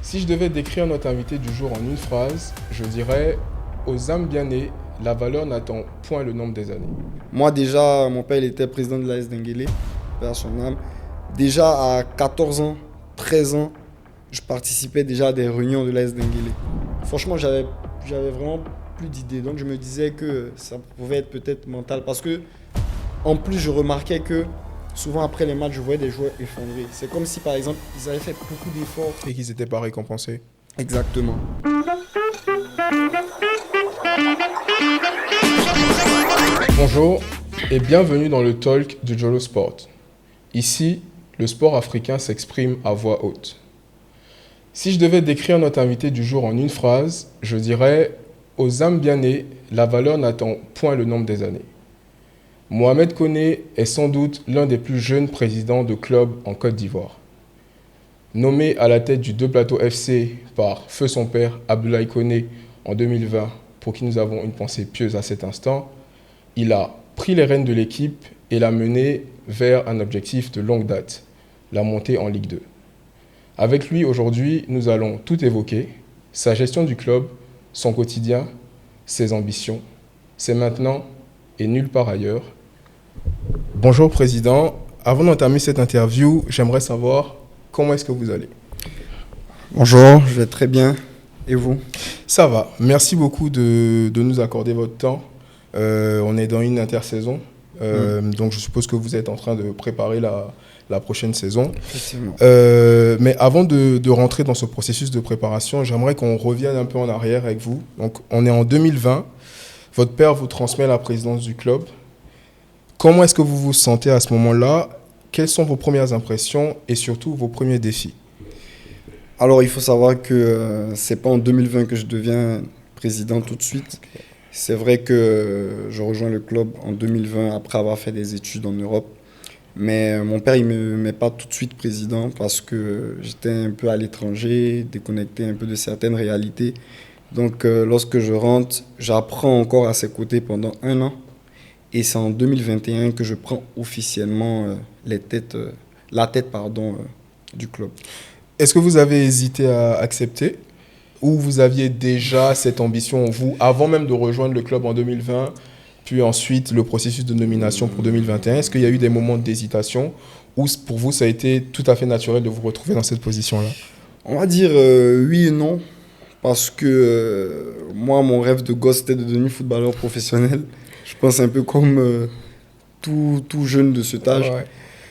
Si je devais décrire notre invité du jour en une phrase, je dirais aux âmes bien nées, la valeur n'attend point le nombre des années. Moi, déjà, mon père il était président de l'AS Denguélé, père son âme. Déjà à 14 ans, 13 ans, je participais déjà à des réunions de l'AS Denguélé. Franchement, j'avais vraiment plus d'idées. Donc, je me disais que ça pouvait être peut-être mental. Parce que, en plus, je remarquais que souvent après les matchs, je voyais des joueurs effondrés. C'est comme si, par exemple, ils avaient fait beaucoup d'efforts. Et qu'ils n'étaient pas récompensés. Exactement. Bonjour et bienvenue dans le talk du Jolo Sport. Ici, le sport africain s'exprime à voix haute. Si je devais décrire notre invité du jour en une phrase, je dirais aux âmes bien nées, la valeur n'attend point le nombre des années. Mohamed Koné est sans doute l'un des plus jeunes présidents de club en Côte d'Ivoire. Nommé à la tête du Deux Plateaux FC par feu son père Abdoulaye Koné en 2020, pour qui nous avons une pensée pieuse à cet instant, il a pris les rênes de l'équipe et l'a menée vers un objectif de longue date, la montée en Ligue 2. Avec lui, aujourd'hui, nous allons tout évoquer, sa gestion du club, son quotidien, ses ambitions. C'est maintenant et nulle part ailleurs. Bonjour Président, avant d'entamer cette interview, j'aimerais savoir comment est-ce que vous allez? Bonjour, je vais très bien. Et vous? Ça va, merci beaucoup de nous accorder votre temps. On est dans une intersaison, donc je suppose que vous êtes en train de préparer la prochaine saison. Effectivement. Mais avant de rentrer dans ce processus de préparation, j'aimerais qu'on revienne un peu en arrière avec vous. Donc, on est en 2020. Votre père vous transmet la présidence du club. Comment est-ce que vous vous sentez à ce moment-là? Quelles sont vos premières impressions et surtout vos premiers défis? Alors, il faut savoir que c'est pas en 2020 que je deviens président tout de suite. C'est vrai que je rejoins le club en 2020 après avoir fait des études en Europe. Mais mon père, il ne me met pas tout de suite président parce que j'étais un peu à l'étranger, déconnecté un peu de certaines réalités. Donc, lorsque je rentre, j'apprends encore à ses côtés pendant un an. Et c'est en 2021 que je prends officiellement la tête du club. Est-ce que vous avez hésité à accepter ou vous aviez déjà cette ambition, vous, avant même de rejoindre le club en 2020, puis ensuite le processus de nomination pour 2021? Est-ce qu'il y a eu des moments d'hésitation ou pour vous, ça a été tout à fait naturel de vous retrouver dans cette position-là? On va dire oui et non. Parce que moi, mon rêve de gosse, c'était de devenir footballeur professionnel. Je pense un peu comme tout jeune de cet âge. Ouais.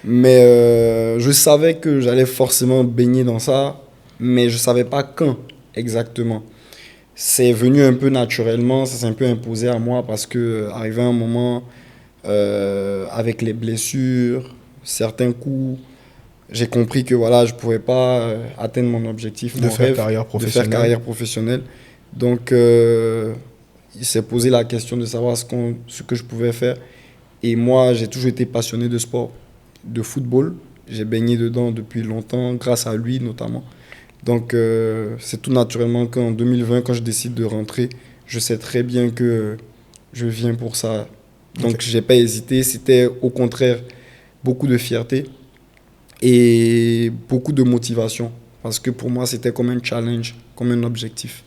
Mais je savais que j'allais forcément baigner dans ça, mais je ne savais pas quand exactement. C'est venu un peu naturellement, ça s'est un peu imposé à moi parce que arrivé un moment, avec les blessures, certains coups, j'ai compris que voilà, je ne pouvais pas atteindre mon objectif, mon rêve de faire carrière professionnelle. Donc, il s'est posé la question de savoir ce que je pouvais faire. Et moi, j'ai toujours été passionné de sport, de football. J'ai baigné dedans depuis longtemps, grâce à lui notamment. Donc, c'est tout naturellement qu'en 2020, quand je décide de rentrer, je sais très bien que je viens pour ça. Donc, je n'ai pas hésité. C'était au contraire beaucoup de fierté et beaucoup de motivation. Parce que pour moi, c'était comme un challenge, comme un objectif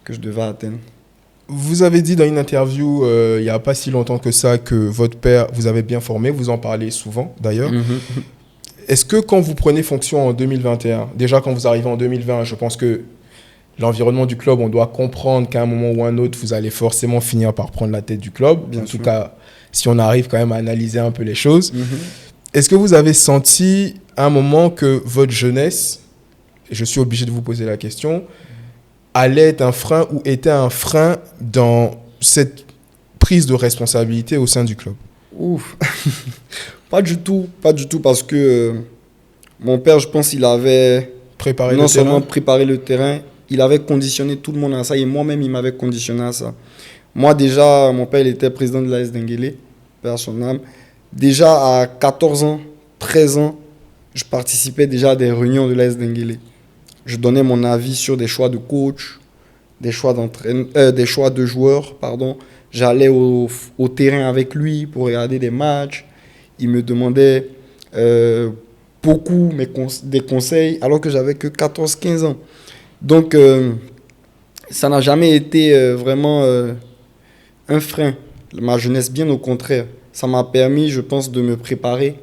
que je devais atteindre. Vous avez dit dans une interview, il n'y a pas si longtemps que ça, que votre père vous avait bien formé. Vous en parlez souvent, d'ailleurs. Est-ce que quand vous prenez fonction en 2021, déjà quand vous arrivez en 2020, je pense que l'environnement du club, on doit comprendre qu'à un moment ou un autre, vous allez forcément finir par prendre la tête du club. Bien en sûr. tout cas, si on arrive quand même à analyser un peu les choses. Est-ce que vous avez senti à un moment que votre jeunesse, et je suis obligé de vous poser la question, allait être un frein ou était un frein dans cette prise de responsabilité au sein du club? Ouf. Pas du tout, parce que mon père, je pense, il avait Préparer non le seulement terrain. préparé le terrain, il avait conditionné tout le monde à ça et moi-même, il m'avait conditionné à ça. Moi, déjà, mon père, il était président de l'AS Denguélé, père son âme. Déjà à 14 ans, 13 ans, je participais déjà à des réunions de l'AS Denguélé. Je donnais mon avis sur des choix de coach, des choix de joueurs, pardon. J'allais au terrain avec lui pour regarder des matchs. Il me demandait beaucoup des conseils alors que j'avais que 14-15 ans. Donc, ça n'a jamais été vraiment un frein, ma jeunesse, bien au contraire. Ça m'a permis, je pense, de me préparer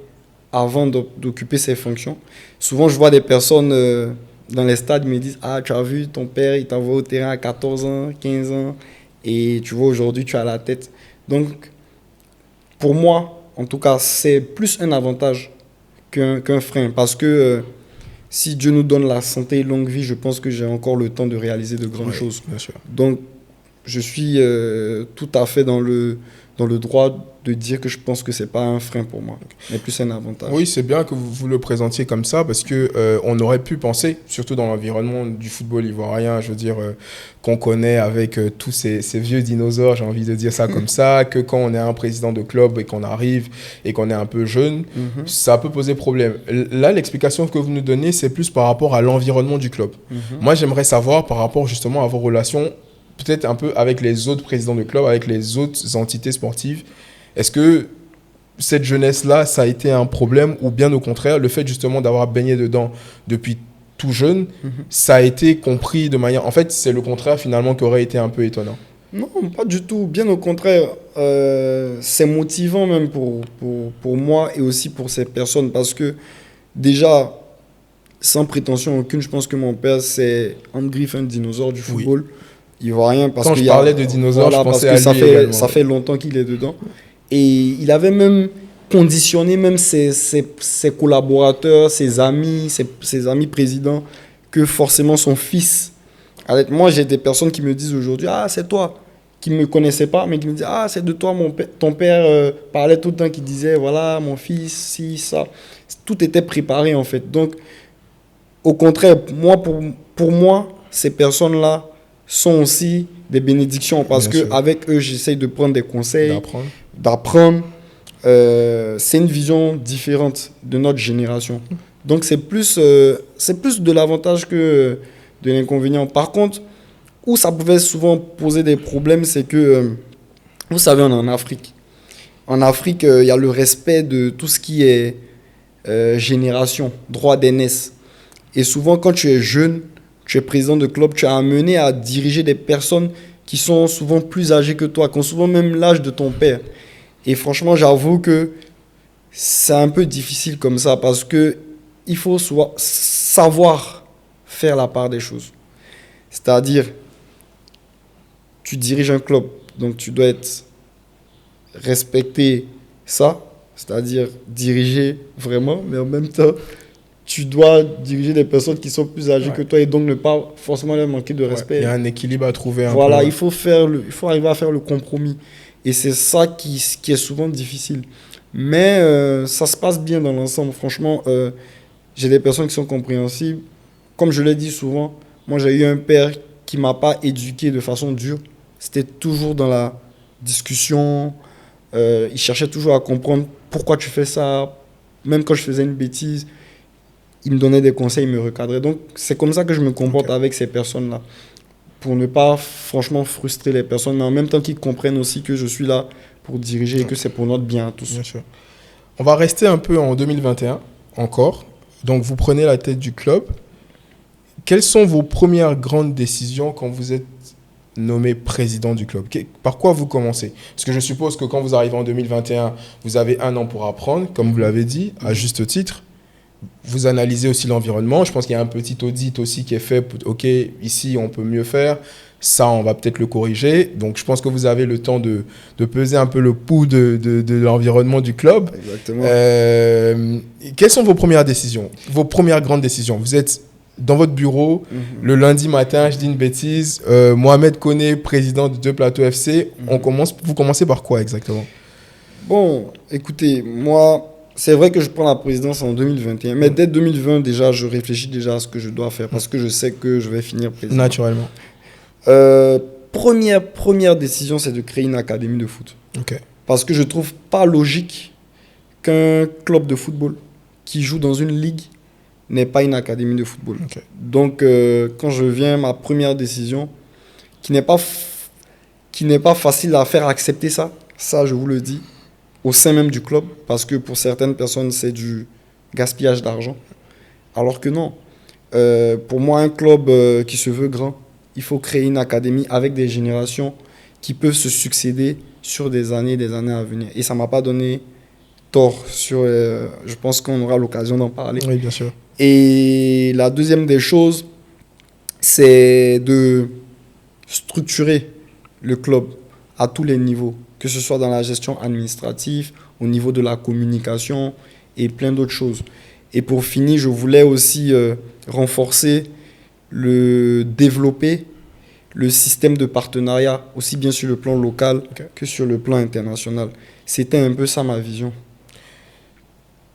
avant d'occuper ces fonctions. Souvent, je vois des personnes dans les stades, ils me disent « Ah, tu as vu, ton père, il t'envoie au terrain à 14 ans, 15 ans, et tu vois, aujourd'hui, tu as la tête. » Donc, pour moi, en tout cas, c'est plus un avantage qu'un frein. Parce que si Dieu nous donne la santé et longue vie, je pense que j'ai encore le temps de réaliser de grandes choses. Bien sûr. Donc, je suis tout à fait dans le droit de dire que je pense que ce n'est pas un frein pour moi, mais plus un avantage. Oui, c'est bien que vous le présentiez comme ça parce que on aurait pu penser, surtout dans l'environnement du football ivoirien, je veux dire, qu'on connaît avec tous ces vieux dinosaures, j'ai envie de dire ça comme ça, que quand on est un président de club et qu'on arrive et qu'on est un peu jeune, ça peut poser problème. Là, l'explication que vous nous donnez, c'est plus par rapport à l'environnement du club. Moi, j'aimerais savoir par rapport justement à vos relations, peut-être un peu avec les autres présidents de club, avec les autres entités sportives. Est-ce que cette jeunesse-là, ça a été un problème ou bien au contraire, le fait justement d'avoir baigné dedans depuis tout jeune, ça a été compris de manière... En fait, c'est le contraire finalement qui aurait été un peu étonnant. Non, pas du tout. Bien au contraire, c'est motivant même pour moi et aussi pour ces personnes parce que déjà, sans prétention aucune, je pense que mon père, c'est en griffe un dinosaure du football. Ivoirien parce quand je parlais de dinosaures, je pensais à lui également. Ça fait longtemps qu'il est dedans. Et il avait même conditionné même ses collaborateurs, ses amis présidents, que forcément son fils. Alors, moi, j'ai des personnes qui me disent aujourd'hui, ah, c'est toi, qui ne me connaissaient pas, mais qui me disent, ah, c'est de toi, ton père parlait tout le temps, qui disait, voilà, mon fils, si, ça. Tout était préparé, en fait. Donc, au contraire, pour moi, ces personnes-là sont aussi des bénédictions parce qu'avec eux, j'essaye de prendre des conseils, d'apprendre. C'est une vision différente de notre génération. Donc, c'est plus de l'avantage que de l'inconvénient. Par contre, où ça pouvait souvent poser des problèmes, c'est que, vous savez, on est en Afrique. En Afrique, il y a le respect de tout ce qui est génération, droit d'aînesse. Et souvent, quand tu es jeune, tu es président de club, tu es amené à diriger des personnes qui sont souvent plus âgées que toi, qui ont souvent même l'âge de ton père. Et franchement, j'avoue que c'est un peu difficile comme ça parce qu'il faut savoir faire la part des choses. C'est-à-dire, tu diriges un club, donc tu dois respecter ça, c'est-à-dire diriger vraiment, mais en même temps, tu dois diriger des personnes qui sont plus âgées que toi et donc ne pas forcément leur manquer de respect. Il y a un équilibre à trouver. Voilà, il faut arriver à faire le compromis. Et c'est ça qui est souvent difficile. Mais ça se passe bien dans l'ensemble. Franchement, j'ai des personnes qui sont compréhensibles. Comme je l'ai dit souvent, moi j'ai eu un père qui ne m'a pas éduqué de façon dure. C'était toujours dans la discussion. Il cherchait toujours à comprendre pourquoi tu fais ça. Même quand je faisais une bêtise, il me donnait des conseils, il me recadrait. Donc, c'est comme ça que je me comporte avec ces personnes-là. Pour ne pas, franchement, frustrer les personnes, mais en même temps qu'ils comprennent aussi que je suis là pour diriger et que c'est pour notre bien à tous. Bien sûr. On va rester un peu en 2021, encore. Donc, vous prenez la tête du club. Quelles sont vos premières grandes décisions quand vous êtes nommé président du club? Par quoi vous commencez? Parce que je suppose que quand vous arrivez en 2021, vous avez 1 an pour apprendre, comme vous l'avez dit, à juste titre. Vous analysez aussi l'environnement. Je pense qu'il y a un petit audit aussi qui est fait. OK, ici, on peut mieux faire. Ça, on va peut-être le corriger. Donc, je pense que vous avez le temps de peser un peu le pouls de l'environnement du club. Exactement. Quelles sont vos premières décisions? Vos premières grandes décisions? Vous êtes dans votre bureau, le lundi matin, je dis une bêtise, Mohamed Koné, président de Deux Plateaux FC. Vous commencez par quoi exactement? Bon, écoutez, moi... C'est vrai que je prends la présidence en 2021, mais dès 2020, déjà, je réfléchis déjà à ce que je dois faire parce que je sais que je vais finir président. Naturellement. Première décision, c'est de créer une académie de foot. Okay. Parce que je ne trouve pas logique qu'un club de football qui joue dans une ligue n'ait pas une académie de football. Okay. Donc, quand je viens, ma première décision, qui n'est pas facile à faire accepter ça, je vous le dis, au sein même du club, parce que pour certaines personnes, c'est du gaspillage d'argent. Alors que non. Pour moi, un club qui se veut grand, il faut créer une académie avec des générations qui peuvent se succéder sur des années à venir. Et ça ne m'a pas donné tort. Je pense qu'on aura l'occasion d'en parler. Oui, bien sûr. Et la deuxième des choses, c'est de structurer le club à tous les niveaux, que ce soit dans la gestion administrative, au niveau de la communication et plein d'autres choses. Et pour finir, je voulais aussi développer le système de partenariat, aussi bien sur le plan local que sur le plan international. C'était un peu ça ma vision.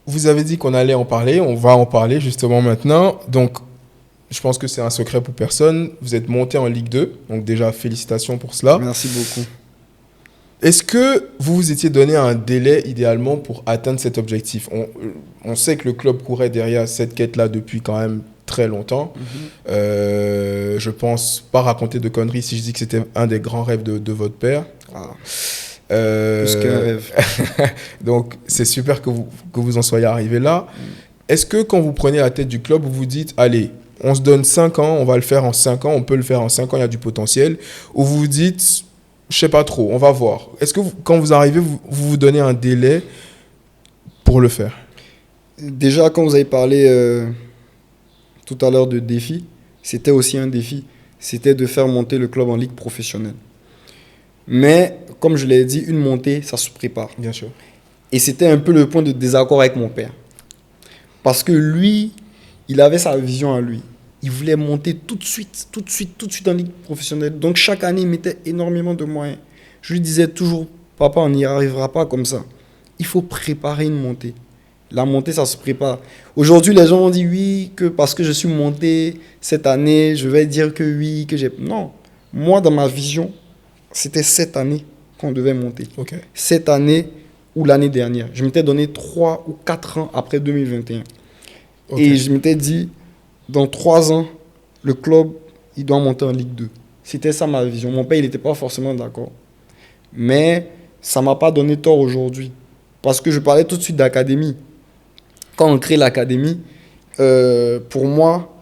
Vous avez dit qu'on allait en parler, on va en parler justement maintenant. Donc, je pense que c'est un secret pour personne. Vous êtes monté en Ligue 2, donc déjà félicitations pour cela. Merci beaucoup. Est-ce que vous vous étiez donné un délai idéalement pour atteindre cet objectif ? On sait que le club courait derrière cette quête-là depuis quand même très longtemps. Je pense pas raconter de conneries si je dis que c'était un des grands rêves de votre père. Plus qu'un rêve. Donc, c'est super que vous en soyez arrivé là. Est-ce que quand vous prenez la tête du club, vous vous dites, allez, on se donne 5 ans, on va le faire en 5 ans, on peut le faire en 5 ans, il y a du potentiel. Ou vous vous dites, je sais pas trop, on va voir. Est-ce que quand vous arrivez, vous donnez un délai pour le faire ? Déjà, quand vous avez parlé tout à l'heure de défi, c'était aussi un défi. C'était de faire monter le club en ligue professionnelle. Mais, comme je l'ai dit, une montée, ça se prépare. Bien sûr. Et c'était un peu le point de désaccord avec mon père. Parce que lui, il avait sa vision à lui. Il voulait monter tout de suite en ligue professionnelle. Donc, chaque année, il mettait énormément de moyens. Je lui disais toujours, papa, on n'y arrivera pas comme ça. Il faut préparer une montée. La montée, ça se prépare. Aujourd'hui, les gens ont dit oui, que parce que je suis monté cette année, je vais dire que oui, que j'ai... Non. Moi, dans ma vision, c'était cette année qu'on devait monter. Okay. Cette année ou l'année dernière. Je m'étais donné 3 ou 4 ans après 2021. Okay. Et je m'étais dit, dans 3 ans, le club, il doit monter en Ligue 2. C'était ça ma vision. Mon père, il n'était pas forcément d'accord. Mais ça ne m'a pas donné tort aujourd'hui. Parce que je parlais tout de suite d'académie. Quand on crée l'académie, pour moi,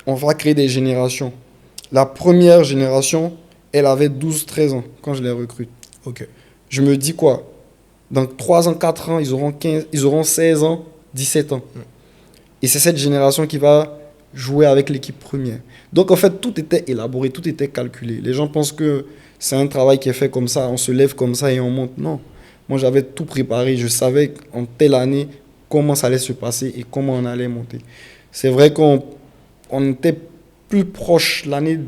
on va créer des générations. La première génération, elle avait 12-13 ans quand je les recrute. Okay. Je me dis quoi ? Dans 3 ans, 4 ans, ils auront 16 ans, 17 ans. Et c'est cette génération qui va jouer avec l'équipe première. Donc en fait, tout était élaboré, tout était calculé. Les gens pensent que c'est un travail qui est fait comme ça, on se lève comme ça et on monte. Non. Moi, j'avais tout préparé. Je savais en telle année comment ça allait se passer et comment on allait monter. C'est vrai qu'on était plus proche l'année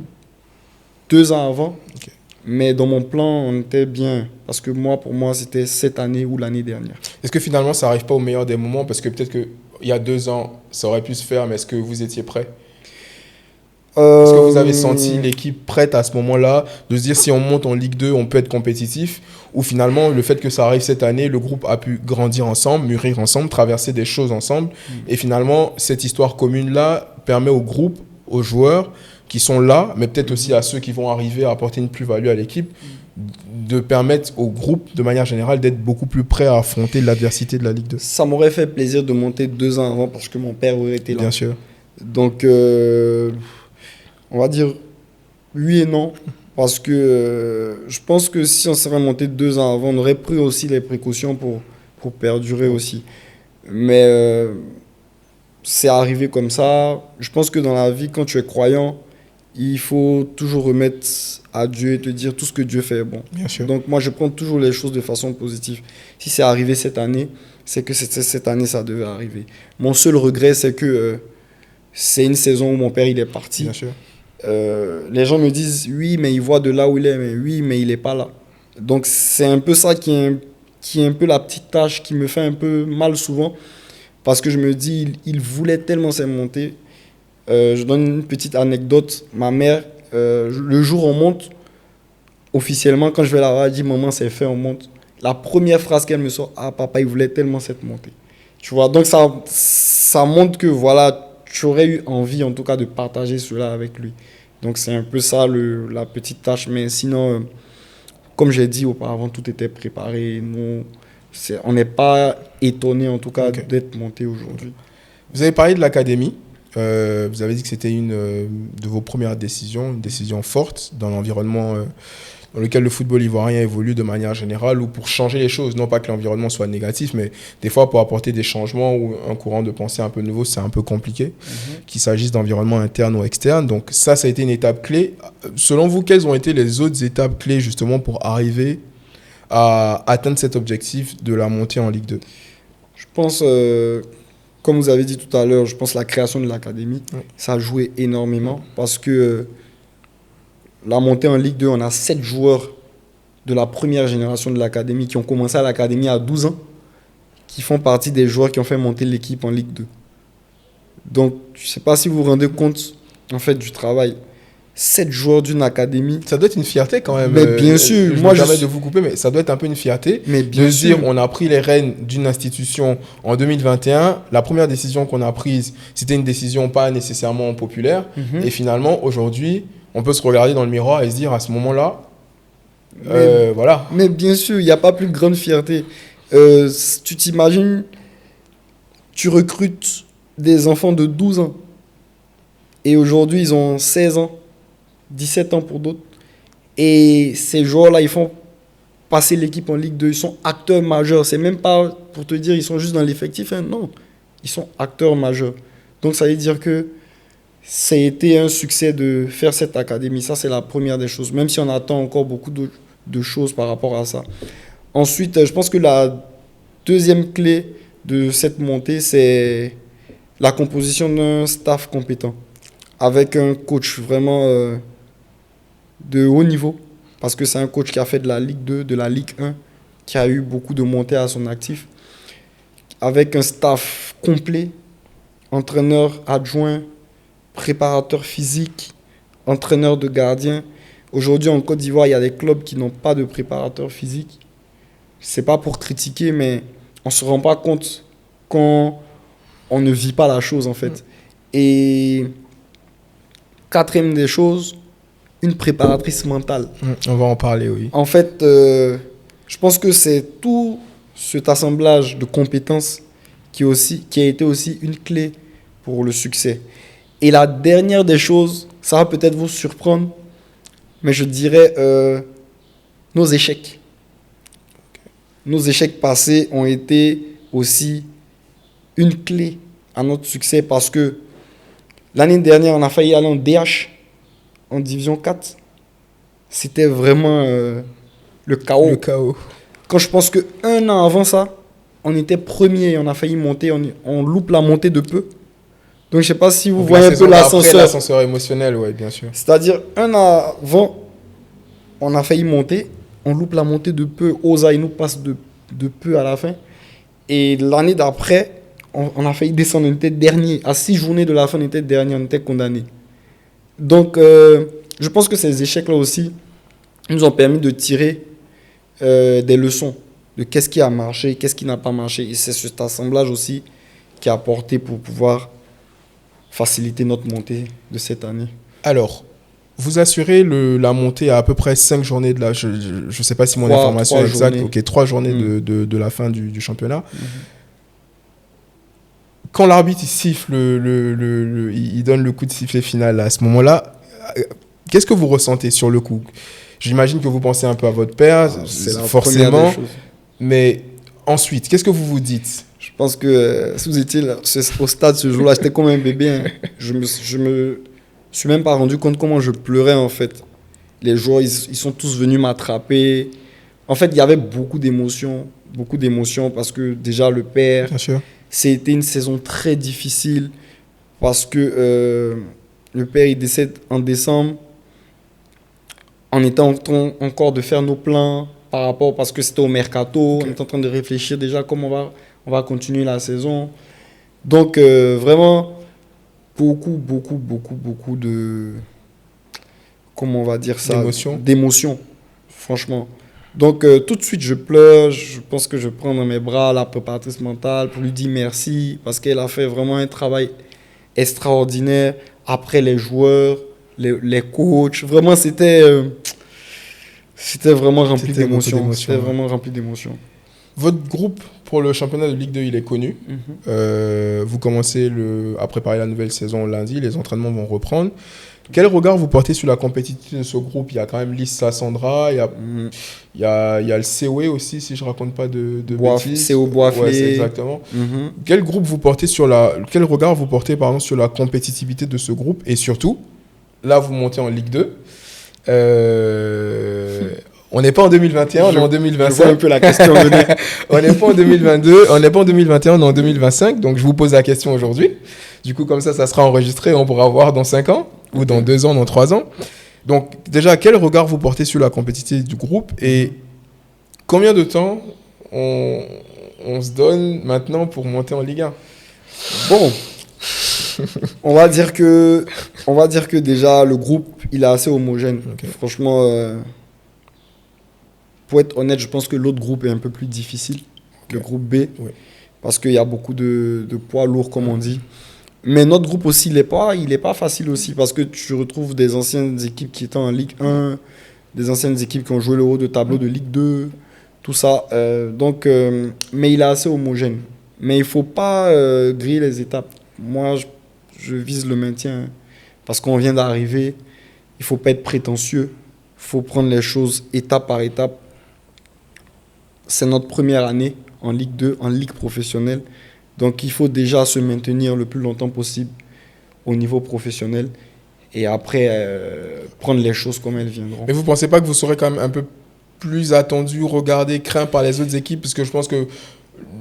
2 ans avant. Okay. Mais dans mon plan, on était bien. Parce que pour moi, c'était cette année ou l'année dernière. Est-ce que finalement, ça n'arrive pas au meilleur des moments ? Parce que peut-être qu'il y a 2 ans, ça aurait pu se faire, mais est-ce que vous étiez prêt ? Est-ce que vous avez senti l'équipe prête à ce moment-là de se dire si on monte en Ligue 2, on peut être compétitif ? Ou finalement, le fait que ça arrive cette année, le groupe a pu grandir ensemble, mûrir ensemble, traverser des choses ensemble. Et finalement, cette histoire commune-là permet au groupe, aux joueurs qui sont là, mais peut-être aussi à ceux qui vont arriver à apporter une plus-value à l'équipe, de permettre au groupe, de manière générale, d'être beaucoup plus prêt à affronter l'adversité de la Ligue 2. Ça m'aurait fait plaisir de monter 2 ans avant parce que mon père aurait été là. Bien sûr. Donc, on va dire oui et non. Parce que je pense que si on serait monté 2 ans avant, on aurait pris aussi les précautions pour perdurer aussi. Mais c'est arrivé comme ça. Je pense que dans la vie, quand tu es croyant, il faut toujours remettre à Dieu et te dire tout ce que Dieu fait est bon. Bien sûr. Donc moi, je prends toujours les choses de façon positive. Si c'est arrivé cette année, c'est que cette année, ça devait arriver. Mon seul regret, c'est que c'est une saison où mon père il est parti. Bien sûr. Les gens me disent oui, mais il voit de là où il est, mais oui, mais il n'est pas là. Donc c'est un peu ça qui est un peu la petite tâche qui me fait un peu mal souvent. Parce que je me dis, il voulait tellement s'être monté. Je donne une petite anecdote. Ma mère, le jour où on monte, officiellement, quand je vais la voir, elle dit, maman, c'est fait, on monte. La première phrase qu'elle me sort, ah, papa, il voulait tellement s'être monté. Tu vois, donc ça montre que, voilà, tu aurais eu envie, en tout cas, de partager cela avec lui. Donc c'est un peu ça, la petite tâche. Mais sinon, comme j'ai dit auparavant, tout était préparé. Nous, on n'est pas étonné, en tout cas, d'être monté aujourd'hui. Vous avez parlé de l'académie. Vous avez dit que c'était une de vos premières décisions, une décision forte dans l'environnement dans lequel le football ivoirien évolue de manière générale, ou pour changer les choses, non pas que l'environnement soit négatif, mais des fois pour apporter des changements ou un courant de pensée un peu nouveau, c'est un peu compliqué, qu'il s'agisse d'environnement interne ou externe. Donc ça a été une étape clé. Selon vous, quelles ont été les autres étapes clés justement pour arriver à atteindre cet objectif de la montée en Ligue 2? Je pense, comme vous avez dit tout à l'heure, je pense que la création de l'académie, ça a joué énormément parce que la montée en Ligue 2, on a 7 joueurs de la première génération de l'académie qui ont commencé à l'académie à 12 ans, qui font partie des joueurs qui ont fait monter l'équipe en Ligue 2. Donc, je ne sais pas si vous vous rendez compte en fait, du travail. 7 joueurs d'une académie. Ça doit être une fierté quand même. Mais bien sûr. Moi, je me permets de vous couper, mais ça doit être un peu une fierté. Mais bien sûr. On a pris les rênes d'une institution en 2021. La première décision qu'on a prise, c'était une décision pas nécessairement populaire. Et finalement, aujourd'hui, on peut se regarder dans le miroir et se dire à ce moment-là, voilà. Mais bien sûr, il n'y a pas plus grande fierté. Tu t'imagines, tu recrutes des enfants de 12 ans. Et aujourd'hui, ils ont 16 ans, 17 ans pour d'autres. Et ces joueurs-là, ils font passer l'équipe en Ligue 2. Ils sont acteurs majeurs. C'est même pas pour te dire ils sont juste dans l'effectif. Hein. Non, ils sont acteurs majeurs. Donc, ça veut dire que ça a été un succès de faire cette académie. Ça, c'est la première des choses. Même si on attend encore beaucoup de choses par rapport à ça. Ensuite, je pense que la deuxième clé de cette montée, c'est la composition d'un staff compétent. Avec un coach vraiment de haut niveau. Parce que c'est un coach qui a fait de la Ligue 2, de la Ligue 1, qui a eu beaucoup de montées à son actif. Avec un staff complet, entraîneur adjoint, préparateur physique, entraîneur de gardien. Aujourd'hui, en Côte d'Ivoire, il y a des clubs qui n'ont pas de préparateur physique. C'est pas pour critiquer, mais on ne se rend pas compte quand on ne vit pas la chose, en fait. Et quatrième des choses, une préparatrice mentale. On va en parler, oui. En fait, je pense que c'est tout cet assemblage de compétences qui a été aussi une clé pour le succès. Et la dernière des choses, ça va peut-être vous surprendre, mais je dirais nos échecs. Nos échecs passés ont été aussi une clé à notre succès parce que l'année dernière, on a failli aller en DH, en Division 4. C'était vraiment le chaos. Le chaos. Quand je pense qu'un an avant ça, on était premier et on a failli monter, on loupe la montée de peu. Donc, je ne sais pas si vous voyez un peu l'ascenseur. L'ascenseur émotionnel, oui, bien sûr. C'est-à-dire, un an avant, on a failli monter, on loupe la montée de peu, Osa, il nous passe de peu à la fin. Et l'année d'après, on a failli descendre, on était dernier. À 6 journées de la fin, on était dernier, on était condamné. Donc, je pense que ces échecs-là aussi nous ont permis de tirer des leçons de qu'est-ce qui a marché, qu'est-ce qui n'a pas marché. Et c'est cet assemblage aussi qui a apporté pour pouvoir faciliter notre montée de cette année. Alors, vous assurez la montée à peu près 5 journées de la... Je ne sais pas si mon information est exacte. Ok, 3 journées de la fin du championnat. Quand l'arbitre il siffle, il donne le coup de sifflet final à ce moment-là, qu'est-ce que vous ressentez sur le coup? J'imagine que vous pensez un peu à votre père, forcément. Mais ensuite, qu'est-ce que vous vous dites? Je pense que si vous étiez là, au stade ce jour-là, j'étais comme un bébé. Hein. Je me suis même pas rendu compte comment je pleurais en fait. Les joueurs, ils sont tous venus m'attraper. En fait, il y avait beaucoup d'émotions parce que déjà le père, c'était une saison très difficile parce que le père il décède en décembre. On était en train encore de faire nos plans par rapport, parce que c'était au mercato, on était en train de réfléchir déjà comment on va continuer la saison. Donc vraiment beaucoup de, comment on va dire ça, d'émotions, franchement. Donc tout de suite je pleure, je pense que je prends dans mes bras la préparatrice mentale pour lui dire merci parce qu'elle a fait vraiment un travail extraordinaire. Après les joueurs, les coachs, vraiment c'était vraiment rempli d'émotions. C'était vraiment rempli d'émotions. Votre groupe pour le championnat de Ligue 2, il est connu. Vous commencez à préparer la nouvelle saison lundi, les entraînements vont reprendre. Quel regard vous portez sur la compétitivité de ce groupe? Il y a quand même l'Issa Sandra, il y a le COE aussi, si je ne raconte pas de bêtises. CO Boisflé. Ouais, c'est exactement. Quel regard vous portez sur la compétitivité de ce groupe? Et surtout, là, vous montez en Ligue 2. On n'est pas en 2021, on est en 2025. Je vois un peu la question venir. On n'est pas en 2022, on n'est pas en 2021, on est en 2025. Donc, je vous pose la question aujourd'hui. Du coup, comme ça sera enregistré, on pourra voir dans 5 ans, ou dans 2 ans, dans 3 ans. Donc, déjà, quel regard vous portez sur la compétitivité du groupe et combien de temps on se donne maintenant pour monter en Ligue 1? Bon, on va dire que déjà, le groupe, il est assez homogène. Okay. Franchement... Pour être honnête, je pense que l'autre groupe est un peu plus difficile, le groupe B, parce qu'il y a beaucoup de poids lourds, comme on dit. Mais notre groupe aussi, il est pas facile aussi, parce que tu retrouves des anciennes équipes qui étaient en Ligue 1, des anciennes équipes qui ont joué le haut de tableau de Ligue 2, tout ça. Mais il est assez homogène. Mais il ne faut pas griller les étapes. Moi, je vise le maintien, parce qu'on vient d'arriver. Il ne faut pas être prétentieux. Il faut prendre les choses étape par étape. C'est notre première année en Ligue 2, en Ligue professionnelle. Donc, il faut déjà se maintenir le plus longtemps possible au niveau professionnel et après prendre les choses comme elles viendront. Mais vous ne pensez pas que vous serez quand même un peu plus attendu, regardé, craint par les autres équipes? Parce que je pense que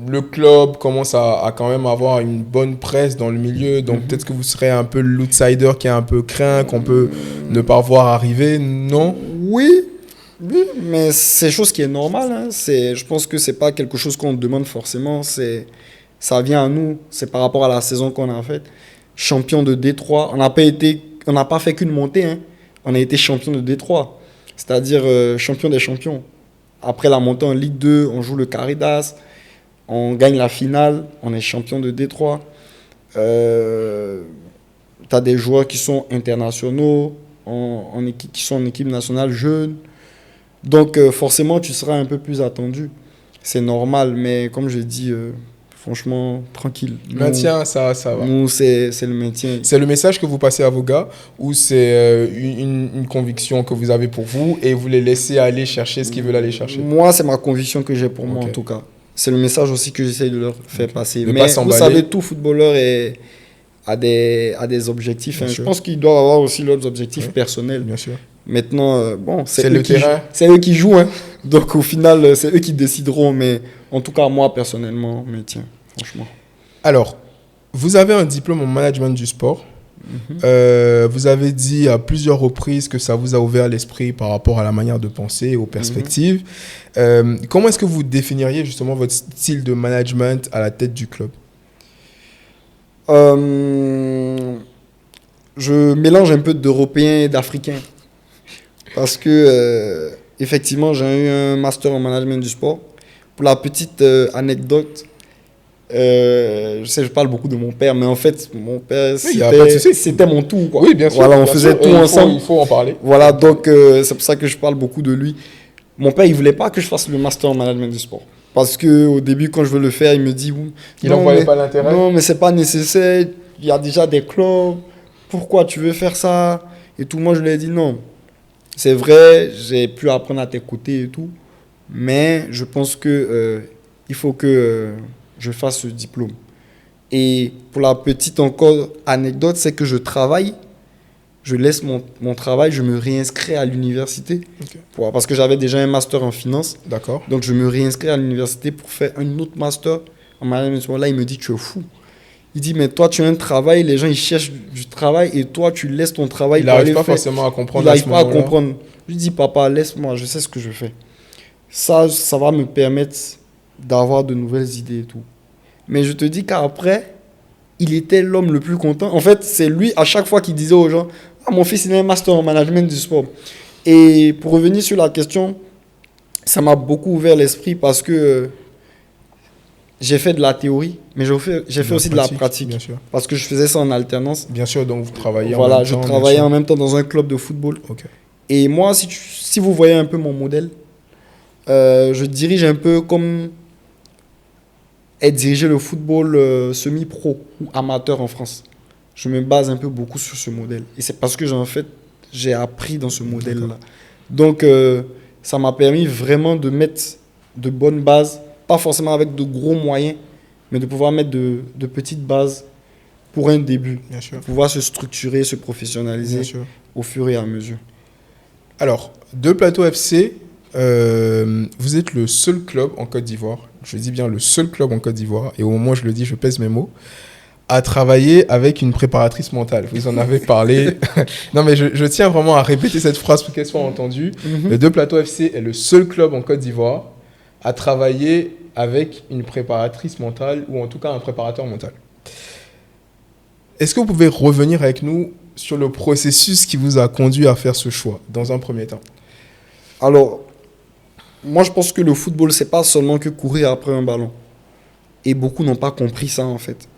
le club commence à quand même avoir une bonne presse dans le milieu. Donc, peut-être que vous serez un peu l'outsider qui est un peu craint, qu'on peut ne pas voir arriver, non? Oui, mais c'est chose qui est normale. Hein. Je pense que c'est pas quelque chose qu'on demande forcément. Ça vient à nous. C'est par rapport à la saison qu'on a faite. Champion de D3. On n'a pas fait qu'une montée. Hein. On a été champion de D3. C'est-à-dire champion des champions. Après la montée en Ligue 2, on joue le Caridas. On gagne la finale. On est champion de D3. Tu as des joueurs qui sont internationaux, qui sont en équipe nationale jeune. Donc, forcément, tu seras un peu plus attendu. C'est normal, mais comme je dis, franchement, tranquille. Maintien, ça va. Nous, c'est le maintien. C'est le message que vous passez à vos gars ou c'est une conviction que vous avez pour vous et vous les laissez aller chercher ce qu'ils veulent aller chercher? Moi, c'est ma conviction que j'ai pour moi, en tout cas. C'est le message aussi que j'essaye de leur faire passer. De mais vous savez, tout footballeur a des objectifs. Hein. Je pense qu'ils doivent avoir aussi leurs objectifs personnels. Bien sûr. Maintenant, c'est le terrain. C'est eux qui jouent. Hein. Donc, au final, c'est eux qui décideront. Mais en tout cas, moi, personnellement, tiens, franchement. Alors, vous avez un diplôme en management du sport. Vous avez dit à plusieurs reprises que ça vous a ouvert l'esprit par rapport à la manière de penser, aux perspectives. Comment est-ce que vous définiriez justement votre style de management à la tête du club? Je mélange un peu d'Européen et d'Africain. Parce que, effectivement, j'ai eu un master en management du sport. Pour la petite anecdote, je sais, je parle beaucoup de mon père, mais en fait, mon père, c'était mon tout. Quoi. Oui, bien sûr. Voilà, on faisait tout ensemble. Il faut en parler. Voilà, donc c'est pour ça que je parle beaucoup de lui. Mon père, il ne voulait pas que je fasse le master en management du sport. Parce qu'au début, quand je veux le faire, il me dit... Il n'en voyait pas l'intérêt. Non, mais ce n'est pas nécessaire. Il y a déjà des clubs. Pourquoi tu veux faire ça? Et tout. Moi, je lui ai dit non. C'est vrai, j'ai pu apprendre à t'écouter et tout. Mais je pense qu'il faut que je fasse ce diplôme. Et pour la petite encore anecdote, c'est que je travaille. Je laisse mon travail, je me réinscris à l'université. Okay. Parce que j'avais déjà un master en finance. D'accord. Donc, je me réinscris à l'université pour faire un autre master en management. Là, il me dit, tu es fou. Il dit, mais toi, tu as un travail, les gens, ils cherchent du travail et toi, tu laisses ton travail. Il n'arrive pas forcément à comprendre. Il n'arrive pas à comprendre. Je lui dis, papa, laisse-moi, je sais ce que je fais. Ça va me permettre d'avoir de nouvelles idées et tout. Mais je te dis qu'après, il était l'homme le plus content. En fait, c'est lui, à chaque fois qu'il disait aux gens, ah, mon fils, il a un master en management du sport. Et pour revenir sur la question, ça m'a beaucoup ouvert l'esprit parce que j'ai fait de la théorie, mais j'ai fait aussi de la pratique. Bien sûr. Parce que je faisais ça en alternance. Bien sûr, donc vous travaillez en même temps. Voilà, je travaillais en même temps dans un club de football. Okay. Et moi, si vous voyez un peu mon modèle, je dirige un peu comme est diriger le football semi-pro ou amateur en France. Je me base un peu beaucoup sur ce modèle. Et c'est parce que j'ai appris dans ce modèle-là. Donc, ça m'a permis vraiment de mettre de bonnes bases, pas forcément avec de gros moyens, mais de pouvoir mettre de petites bases pour un début. Bien sûr. Pouvoir se structurer, se professionnaliser au fur et à mesure. Alors, de Plateau FC, vous êtes le seul club en Côte d'Ivoire, je dis bien le seul club en Côte d'Ivoire, et au moment où je le dis, je pèse mes mots, à travailler avec une préparatrice mentale. Vous en avez parlé. Non, mais je tiens vraiment à répéter cette phrase pour qu'elle soit entendue. Le De Plateau FC est le seul club en Côte d'Ivoire à travailler avec une préparatrice mentale, ou en tout cas un préparateur mental. Est-ce que vous pouvez revenir avec nous sur le processus qui vous a conduit à faire ce choix, dans un premier temps? Alors, moi, je pense que le football, c'est pas seulement que courir après un ballon. Et beaucoup n'ont pas compris ça, en fait.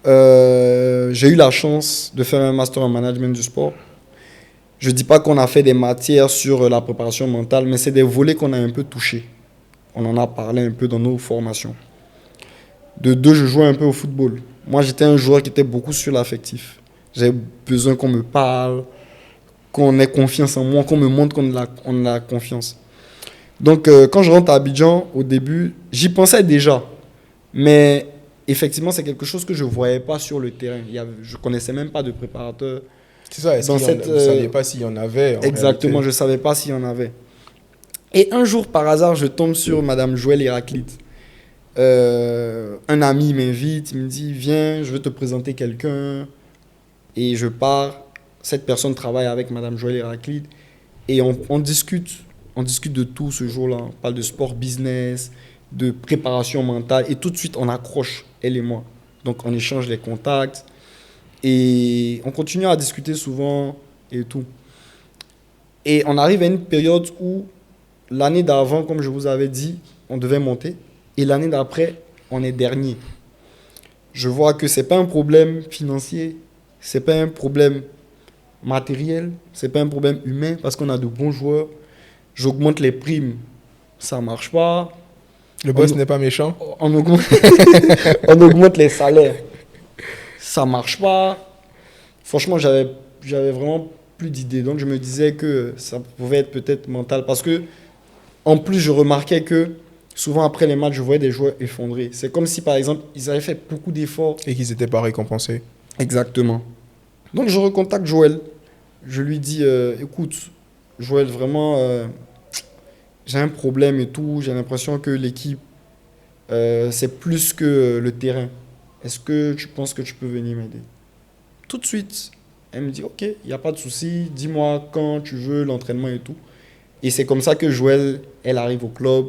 J'ai eu la chance de faire un master en management du sport. Je dis pas qu'on a fait des matières sur la préparation mentale, mais c'est des volets qu'on a un peu touchés. On en a parlé un peu dans nos formations. De deux, je jouais un peu au football. Moi, j'étais un joueur qui était beaucoup sur l'affectif. J'ai besoin qu'on me parle, qu'on ait confiance en moi, qu'on me montre qu'on a la confiance. Donc, quand je rentre à Abidjan, au début, j'y pensais déjà. Mais effectivement, c'est quelque chose que je ne voyais pas sur le terrain. Je ne connaissais même pas de préparateur. C'est ça, vous ne saviez pas s'il y en avait exactement, je ne savais pas s'il y en avait. Et un jour, par hasard, je tombe sur Madame Joël Héraclite. Un ami m'invite, il me dit, viens, je veux te présenter quelqu'un. Et je pars. Cette personne travaille avec Madame Joël Héraclite. Et on discute de tout ce jour-là. On parle de sport business, de préparation mentale. Et tout de suite, on accroche, elle et moi. Donc, on échange les contacts. Et on continue à discuter souvent et tout. Et on arrive à une période où, l'année d'avant, comme je vous avais dit, on devait monter. Et l'année d'après, on est dernier. Je vois que ce n'est pas un problème financier, ce n'est pas un problème matériel, ce n'est pas un problème humain, parce qu'on a de bons joueurs. J'augmente les primes, ça ne marche pas. Le boss n'est pas méchant. On augmente les salaires, ça ne marche pas. Franchement, j'avais vraiment plus d'idées. Donc, je me disais que ça pouvait être peut-être mental. Parce que, en plus, je remarquais que souvent, après les matchs, je voyais des joueurs effondrés. C'est comme si, par exemple, ils avaient fait beaucoup d'efforts. Et qu'ils n'étaient pas récompensés. Exactement. Donc, je recontacte Joël. Je lui dis, écoute, Joël, vraiment, j'ai un problème et tout. J'ai l'impression que l'équipe, c'est plus que le terrain. Est-ce que tu penses que tu peux venir m'aider? Tout de suite, elle me dit, ok, il n'y a pas de souci. Dis-moi quand tu veux l'entraînement et tout. Et c'est comme ça que Joël, elle arrive au club.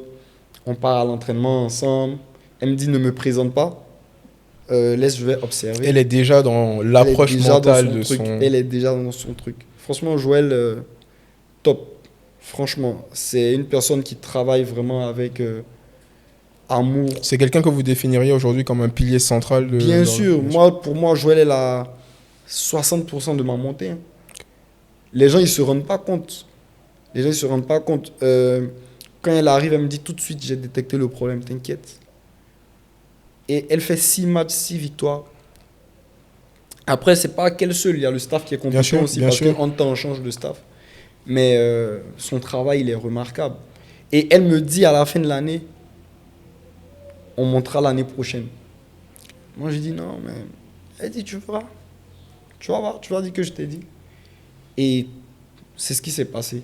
On part à l'entraînement ensemble. Elle me dit, ne me présente pas. Je vais observer. Elle est déjà dans l'approche mentale de son... Elle est déjà dans son truc. Franchement, Joël, top. Franchement, c'est une personne qui travaille vraiment avec amour. C'est quelqu'un que vous définiriez aujourd'hui comme un pilier central de... Bien sûr. Pour moi, Joël, elle a 60% de ma montée. Hein. Les gens, ils ne se rendent pas compte. Quand elle arrive, elle me dit tout de suite, j'ai détecté le problème, t'inquiète. Et elle fait 6 matchs, 6 victoires. Après, c'est pas qu'elle seule, il y a le staff qui est compétent aussi, parce qu'en temps, on change de staff. Mais son travail, il est remarquable. Et elle me dit à la fin de l'année, on montera l'année prochaine. Moi, je dis non, mais elle dit, tu verras. Tu vas voir, tu vas dire que je t'ai dit. Et c'est ce qui s'est passé.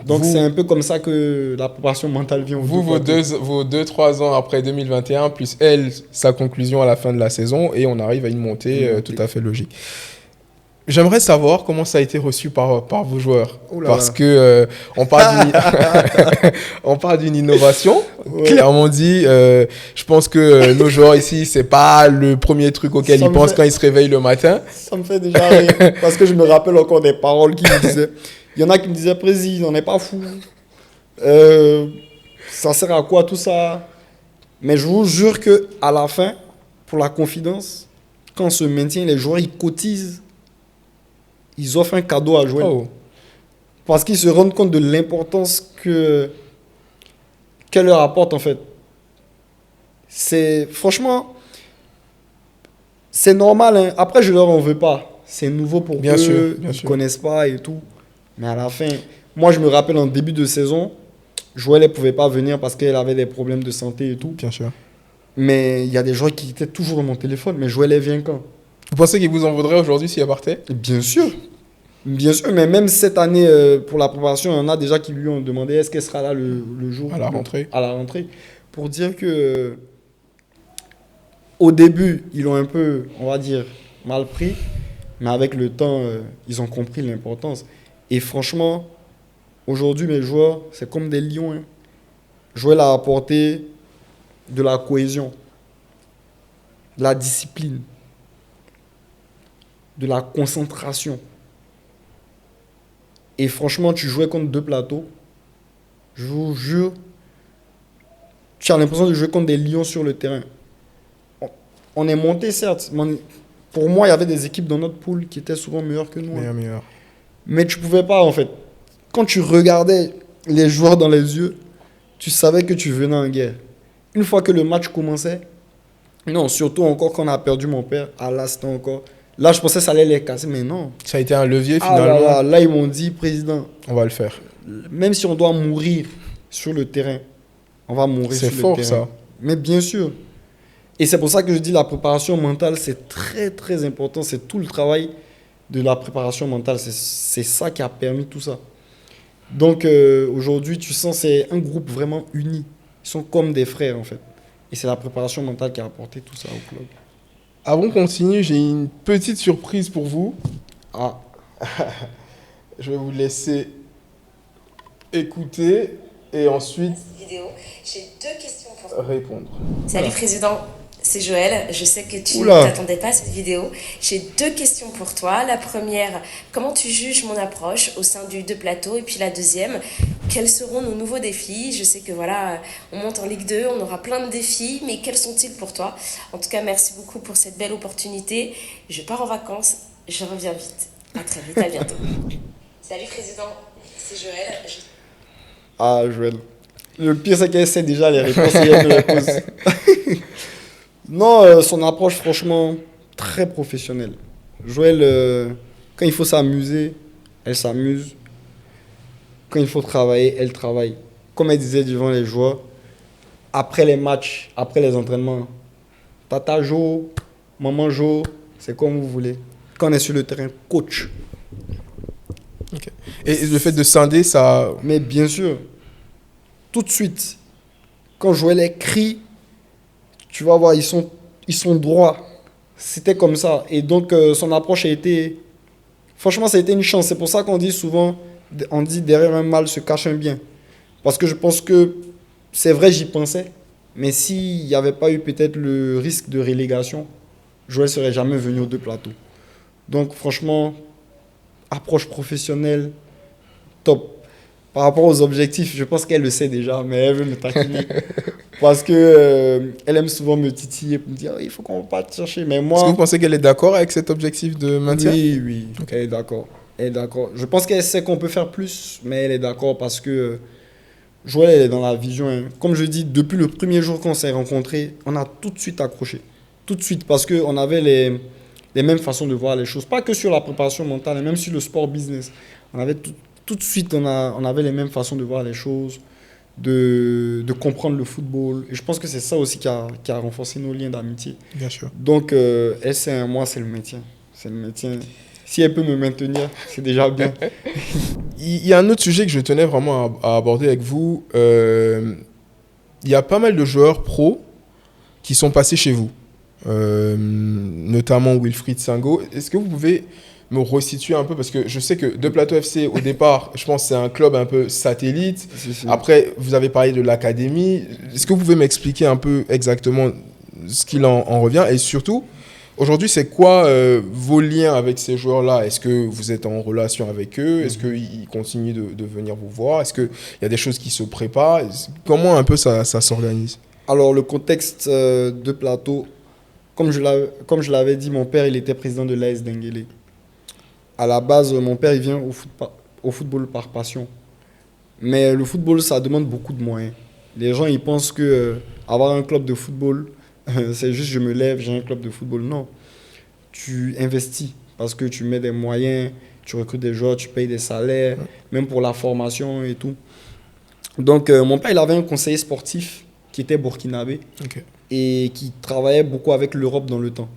Donc c'est un peu comme ça que la préparation mentale vient. Vos 2-3 ans après 2021, plus elle, sa conclusion à la fin de la saison, et on arrive à une montée tout à fait logique. J'aimerais savoir comment ça a été reçu par vos joueurs. Parce que on parle d'une innovation, clairement dit. Je pense que nos joueurs ici, c'est pas le premier truc auquel ils pensent quand ils se réveillent le matin. Ça me fait déjà rire, parce que je me rappelle encore des paroles qui me disaient... Il y en a qui me disaient, Président, on n'est pas fou. Ça sert à quoi tout ça? Mais je vous jure qu'à la fin, pour la confidence, quand on se maintient, les joueurs, ils cotisent. Ils offrent un cadeau à Joël. Oh. Parce qu'ils se rendent compte de l'importance qu'elle leur apporte, en fait. Franchement, c'est normal. Hein. Après, je leur en veux pas. C'est nouveau pour Bien eux. sûr, bien Ils ne sûr. connaissent pas et tout. Mais à la fin, moi, je me rappelle en début de saison, Joël ne pouvait pas venir parce qu'elle avait des problèmes de santé et tout. Bien sûr. Mais il y a des joueurs qui étaient toujours dans mon téléphone. Mais Joël, elle vient quand? Vous pensez qu'il vous en vaudrait aujourd'hui s'il partait? Bien sûr. Bien sûr, mais même cette année, pour la préparation, il y en a déjà qui lui ont demandé est-ce qu'elle sera là le jour À la rentrée. à la rentrée. Pour dire que au début, ils l'ont un peu, on va dire, mal pris, mais avec le temps, ils ont compris l'importance. Et franchement, aujourd'hui, mes joueurs, c'est comme des lions. Hein. Joël a apporté de la cohésion, de la discipline, de la concentration. Et franchement, tu jouais contre deux plateaux. Je vous jure, tu as l'impression de jouer contre des lions sur le terrain. On est monté, certes. Mais pour moi, il y avait des équipes dans notre poule qui étaient souvent meilleures que nous. Hein. Meilleur. Mais tu pouvais pas, en fait. Quand tu regardais les joueurs dans les yeux, tu savais que tu venais en guerre. Une fois que le match commençait, non, surtout encore quand on a perdu mon père, à l'instant encore. Là, je pensais que ça allait les casser, mais non. Ça a été un levier Ah finalement. là, ils m'ont dit, président, On va le faire. même si on doit mourir sur le terrain, on va mourir C'est sur fort le terrain. ça. Mais bien sûr. Et c'est pour ça que je dis la préparation mentale, c'est très très important. C'est tout le travail de la préparation mentale. C'est ça qui a permis tout ça. Donc aujourd'hui, tu sens c'est un groupe vraiment uni. Ils sont comme des frères en fait. Et c'est la préparation mentale qui a apporté tout ça au club. Avant qu'on continue, j'ai une petite surprise pour vous. Ah, Je vais vous laisser écouter et ensuite Vidéo. J'ai deux questions pour toi. répondre. Salut Président, c'est Joël. Je sais que tu ne Oula. t'attendais pas à cette vidéo. J'ai deux questions pour toi. La première, comment tu juges mon approche au sein du deux plateaux? Et puis la deuxième, quels seront nos nouveaux défis? Je sais que voilà, on monte en Ligue 2, on aura plein de défis, mais quels sont-ils pour toi? En tout cas, merci beaucoup pour cette belle opportunité. Je pars en vacances, je reviens vite. À très vite, à bientôt. Salut Président, c'est Joël. ah Joël. Le pire, c'est qu'elle sait déjà les réponses et elle me les pose. Non, son approche, franchement, très professionnelle. Joël, quand il faut s'amuser, elle s'amuse. Quand il faut travailler, elle travaille. Comme elle disait devant les joueurs, après les matchs, après les entraînements, Tata Jo, Maman Jo, c'est comme vous voulez. Quand on est sur le terrain, coach. Et le fait de scinder, ça. Mais bien sûr, tout de suite, quand Joël écrit, tu vas voir, ils sont droits. C'était comme ça. Et donc, son approche a été... Franchement, ça a été une chance. C'est pour ça qu'on dit souvent, on dit derrière un mal se cache un bien. Parce que je pense que, c'est vrai, j'y pensais. Mais s'il n'y avait pas eu peut-être le risque de relégation, Joël ne serait jamais venu aux deux plateaux. Donc, franchement, approche professionnelle, top. Par rapport aux objectifs, je pense qu'elle le sait déjà, mais elle veut me taquiner. Parce que elle aime souvent me titiller pour me dire il faut qu'on parte chercher. Mais Est-ce que moi, vous pensez qu'elle est d'accord avec cet objectif de maintien? oui, oui, elle est d'accord. Elle est d'accord. Je pense qu'elle sait qu'on peut faire plus, mais elle est d'accord parce que Joël, elle est dans la vision. Hein. Comme je dis, depuis le premier jour qu'on s'est rencontrés, on a tout de suite accroché. Tout de suite, parce qu'on avait les mêmes façons de voir les choses. Pas que sur la préparation mentale, mais même sur le sport business. On avait tout de suite, on avait les mêmes façons de voir les choses, de comprendre le football. Et je pense que c'est ça aussi qui a renforcé nos liens d'amitié. Bien sûr. Donc, elle, c'est un moi, c'est le maintien. C'est le maintien. Si elle peut me maintenir, c'est déjà bien. Il y a un autre sujet que je tenais vraiment à aborder avec vous. Il y a pas mal de joueurs pros qui sont passés chez vous, notamment Wilfried Singo. Est-ce que vous pouvez me resituer un peu? Parce que je sais que De Plateau FC, au départ, je pense que c'est un club un peu satellite. Si. Après, vous avez parlé de l'académie. Est-ce que vous pouvez m'expliquer un peu exactement ce qu'il en revient? Et surtout, aujourd'hui, c'est quoi vos liens avec ces joueurs-là? Est-ce que vous êtes en relation avec eux? Est-ce qu'ils continuent de venir vous voir? Est-ce qu'il y a des choses qui se préparent? Comment un peu ça s'organise? Alors, le contexte de Plateau, comme je l'avais dit, mon père, il était président de l'AS Denguélé. À la base, mon père, il vient au football par passion. Mais le football, ça demande beaucoup de moyens. Les gens, ils pensent que avoir un club de football, c'est juste je me lève, j'ai un club de football. Non. Tu investis parce que tu mets des moyens, tu recrutes des joueurs, tu payes des salaires, même pour la formation et tout. Donc, mon père, il avait un conseiller sportif qui était burkinabé et qui travaillait beaucoup avec l'Europe dans le temps.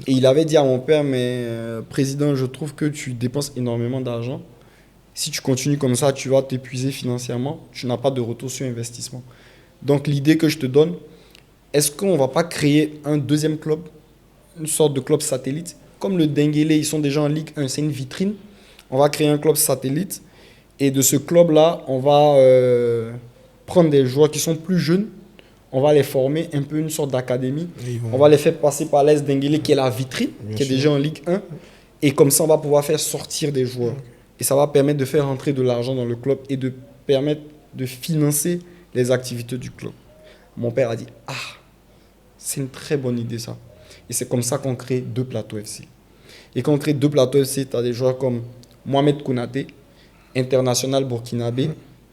Et il avait dit à mon père, mais président, je trouve que tu dépenses énormément d'argent. Si tu continues comme ça, tu vas t'épuiser financièrement. Tu n'as pas de retour sur investissement. Donc, l'idée que je te donne, est-ce qu'on ne va pas créer un deuxième club, une sorte de club satellite? Comme le Denguélé, ils sont déjà en Ligue 1, c'est une vitrine. On va créer un club satellite. Et de ce club-là, on va prendre des joueurs qui sont plus jeunes. On va les former un peu une sorte d'académie. On va les faire passer par l'AS Denguélé, qui est la vitrine, qui est déjà en Ligue 1. Et comme ça, on va pouvoir faire sortir des joueurs. Et ça va permettre de faire rentrer de l'argent dans le club et de permettre de financer les activités du club. Mon père a dit, ah, c'est une très bonne idée ça. Et c'est comme ça qu'on crée deux plateaux FC. Et quand on crée deux plateaux FC, tu as des joueurs comme Mohamed Konaté, international burkinabé,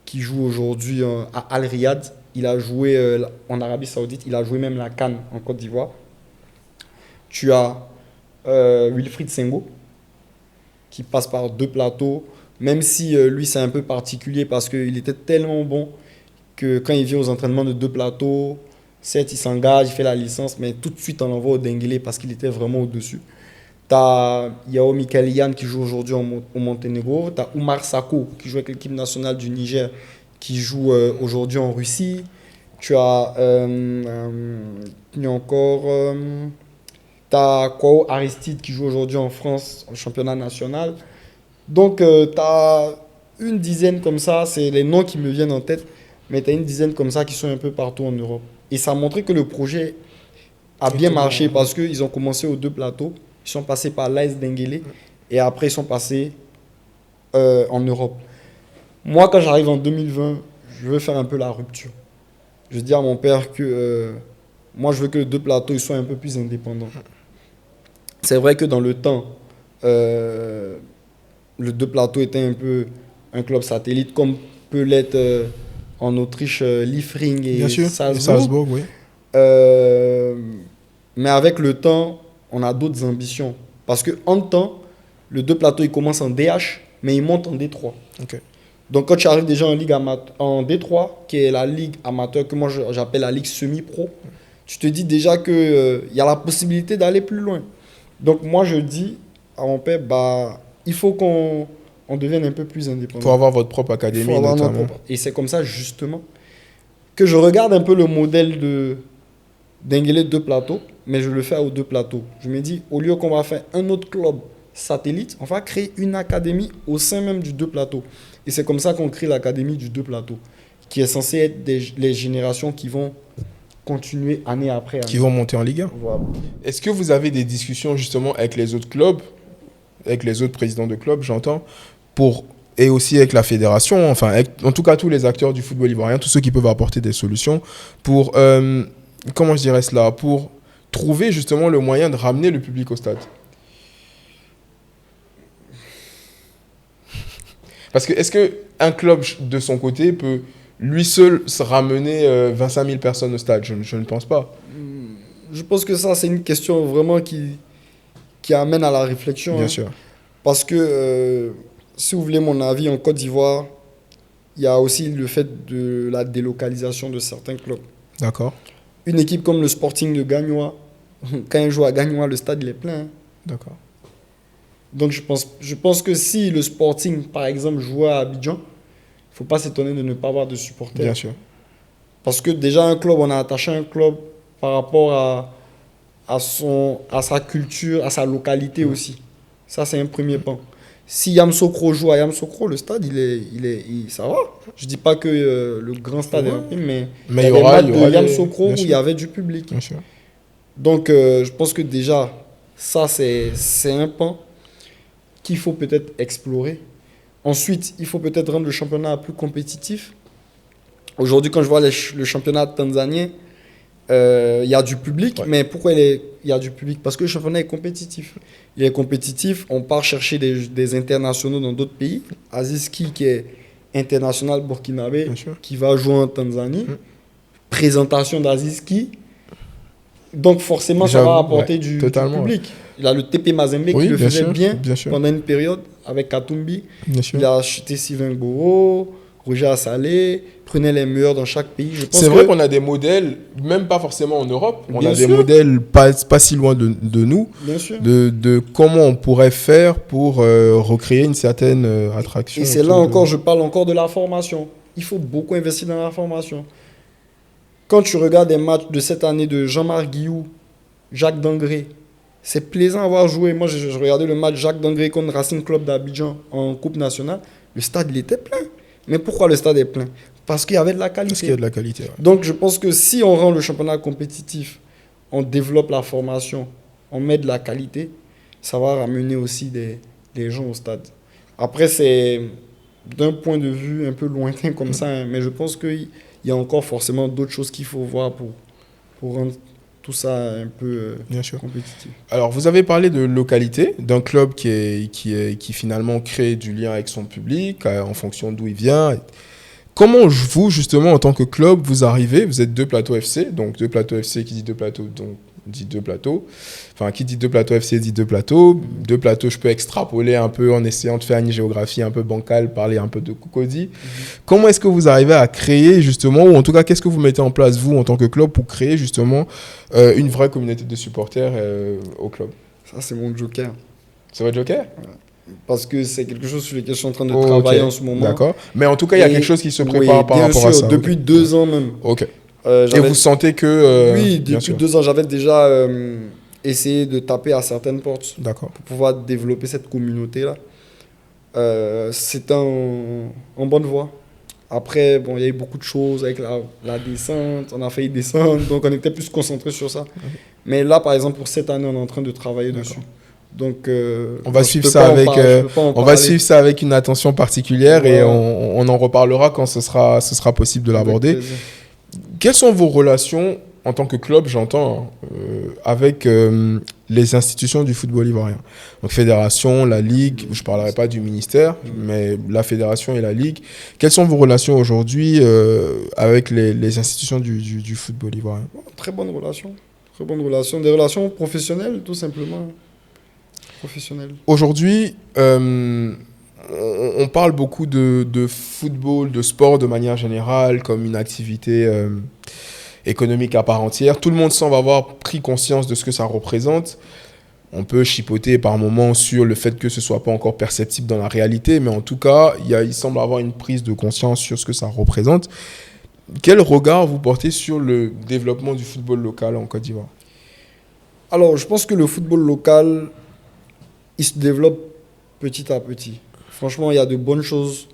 qui joue aujourd'hui à Al Riyad. Il a joué en Arabie Saoudite, il a joué même la CAN en Côte d'Ivoire. Tu as Wilfried Sengo, qui passe par deux plateaux, même si lui c'est un peu particulier parce qu'il était tellement bon que quand il vient aux entraînements de deux plateaux, certes il s'engage, il fait la licence, mais tout de suite on l'envoie au Denguélé parce qu'il était vraiment au-dessus. Tu as Yao Mikalian qui joue aujourd'hui au Monténégro, tu as Oumar Sako qui joue avec l'équipe nationale du Niger qui joue aujourd'hui en Russie. Tu as encore t'as Kwao Aristide qui joue aujourd'hui en France au championnat national. Donc tu as une dizaine comme ça, c'est les noms qui me viennent en tête, mais tu as une dizaine comme ça qui sont un peu partout en Europe. Et ça a montré que le projet a bien marché parce qu'ils ont commencé aux deux plateaux, ils sont passés par l'AS Denguélé et après ils sont passés en Europe. Moi, quand j'arrive en 2020, je veux faire un peu la rupture. Je dis à mon père que moi, je veux que les deux plateaux ils soient un peu plus indépendants. C'est vrai que dans le temps, le deux plateaux était un peu un club satellite, comme peut l'être en Autriche, Liefering et Salzbourg. Oui. Mais avec le temps, on a d'autres ambitions. Parce qu'en temps, le deux plateaux, il commence en DH, mais il monte en D3. Okay. Donc, quand tu arrives déjà en D3, qui est la ligue amateur, que moi j'appelle la ligue semi-pro, tu te dis déjà qu'il y a la possibilité d'aller plus loin. Donc, moi, je dis à mon père, il faut qu'on devienne un peu plus indépendant. Il faut avoir votre propre académie, notamment. Et c'est comme ça, justement, que je regarde un peu le modèle de Denguélé deux plateaux, mais je le fais aux deux plateaux. Je me dis, au lieu qu'on va faire un autre club satellite, on va créer une académie au sein même du deux plateaux. Et c'est comme ça qu'on crée l'académie du deux plateaux, qui est censée être les générations qui vont continuer année après année. Qui vont monter en Ligue 1. Voilà. Est-ce que vous avez des discussions justement avec les autres clubs, avec les autres présidents de clubs, j'entends, et aussi avec la fédération, enfin, en tout cas tous les acteurs du football ivoirien, tous ceux qui peuvent apporter des solutions pour, comment je dirais cela, pour trouver justement le moyen de ramener le public au stade? Parce que est-ce qu'un club de son côté peut lui seul se ramener 25 000 personnes au stade? Je ne pense pas. Je pense que ça, c'est une question vraiment qui amène à la réflexion. Bien sûr. Parce que, si vous voulez mon avis, en Côte d'Ivoire, il y a aussi le fait de la délocalisation de certains clubs. D'accord. Une équipe comme le Sporting de Gagnoa, quand il joue à Gagnoa, le stade il est plein. Hein. D'accord. Donc je pense que si le Sporting, par exemple, jouait à Abidjan, il ne faut pas s'étonner de ne pas avoir de supporters. Bien sûr. Parce que déjà, un club, on a attaché un club par rapport à sa culture, à sa localité aussi. Ça, c'est un premier pan. Si Yamoussoukro joue à Yamoussoukro, le stade, ça va. Je ne dis pas que le grand stade est rempli, mais il y a des matchs de Yamoussoukro où il y avait du public. Bien sûr. Donc, je pense que déjà, ça, c'est un pan qu'il faut peut-être explorer. Ensuite, il faut peut-être rendre le championnat plus compétitif. Aujourd'hui, quand je vois le championnat tanzanien, il y a du public, mais pourquoi il y a du public? Parce que le championnat est compétitif. Il est compétitif, on part chercher des internationaux dans d'autres pays. Aziz Ki, qui est international burkinabé, qui va jouer en Tanzanie. présentation d'Aziski. Donc forcément, ça va apporter du public. Il a le TP Mazembe qui le faisait bien pendant une période avec Katumbi. Il a acheté Sylvain Goro, Roger Assalé, prenait les meilleurs dans chaque pays. C'est vrai qu'on a des modèles, même pas forcément en Europe, on a des modèles pas si loin de nous, de comment on pourrait faire pour recréer une certaine attraction. Et c'est là encore, je parle encore de la formation. Il faut beaucoup investir dans la formation. Quand tu regardes des matchs de cette année de Jean-Marc Guillou, Jacques Dangré, c'est plaisant à voir jouer. Moi, je regardais le match Jacques Dangré contre Racing Club d'Abidjan en Coupe nationale. Le stade, il était plein. Mais pourquoi le stade est plein? Parce qu'il y avait de la qualité. Parce qu'il y a de la qualité. Ouais. Donc, je pense que si on rend le championnat compétitif, on développe la formation, on met de la qualité, ça va ramener aussi des gens au stade. Après, c'est d'un point de vue un peu lointain comme ça, hein, mais je pense qu'il y a encore forcément d'autres choses qu'il faut voir pour rendre tout ça un peu compétitif. Alors, vous avez parlé de localité, d'un club qui finalement crée du lien avec son public en fonction d'où il vient. Comment vous, justement, en tant que club, vous arrivez, vous êtes Deux Plateaux FC, donc Deux Plateaux FC qui dit Deux Plateaux, donc dit Deux Plateaux. Enfin, qui dit Deux Plateaux FC dit Deux Plateaux. Deux Plateaux, je peux extrapoler un peu en essayant de faire une géographie un peu bancale, parler un peu de Cocody. Comment est-ce que vous arrivez à créer, justement, ou en tout cas, qu'est-ce que vous mettez en place, vous, en tant que club, pour créer, justement, une vraie communauté de supporters au club? Ça, c'est mon joker. C'est votre joker? Parce que c'est quelque chose sur lequel je suis en train de travailler en ce moment. D'accord. Mais en tout cas, il y a quelque chose qui se prépare par rapport à ça. Depuis 2 ans même. Ok. Et vous sentez que... oui, depuis 2 ans, j'avais déjà essayé de taper à certaines portes. D'accord. Pour pouvoir développer cette communauté-là. C'est en bonne voie. Après, bon, il y a eu beaucoup de choses avec la descente. On a failli descendre, donc on était plus concentré sur ça. Mais là, par exemple, pour cette année, on est en train de travailler dessus. Donc, on va suivre ça avec une attention particulière et on en reparlera quand ce sera possible de l'aborder. Quelles sont vos relations en tant que club, j'entends, avec les institutions du football ivoirien? Donc fédération, la ligue, je ne parlerai pas du ministère, mais la fédération et la ligue. Quelles sont vos relations aujourd'hui avec les institutions du football ivoirien? Très bonnes relations. Très bonnes relations. Des relations professionnelles, tout simplement. Professionnelles. Aujourd'hui, on parle beaucoup de football, de sport de manière générale, comme une activité économique à part entière. Tout le monde semble avoir pris conscience de ce que ça représente. On peut chipoter par moments sur le fait que ce ne soit pas encore perceptible dans la réalité, mais en tout cas, il semble avoir une prise de conscience sur ce que ça représente. Quel regard vous portez sur le développement du football local en Côte d'Ivoire? Alors, je pense que le football local, il se développe petit à petit. Franchement, il y a de bonnes choses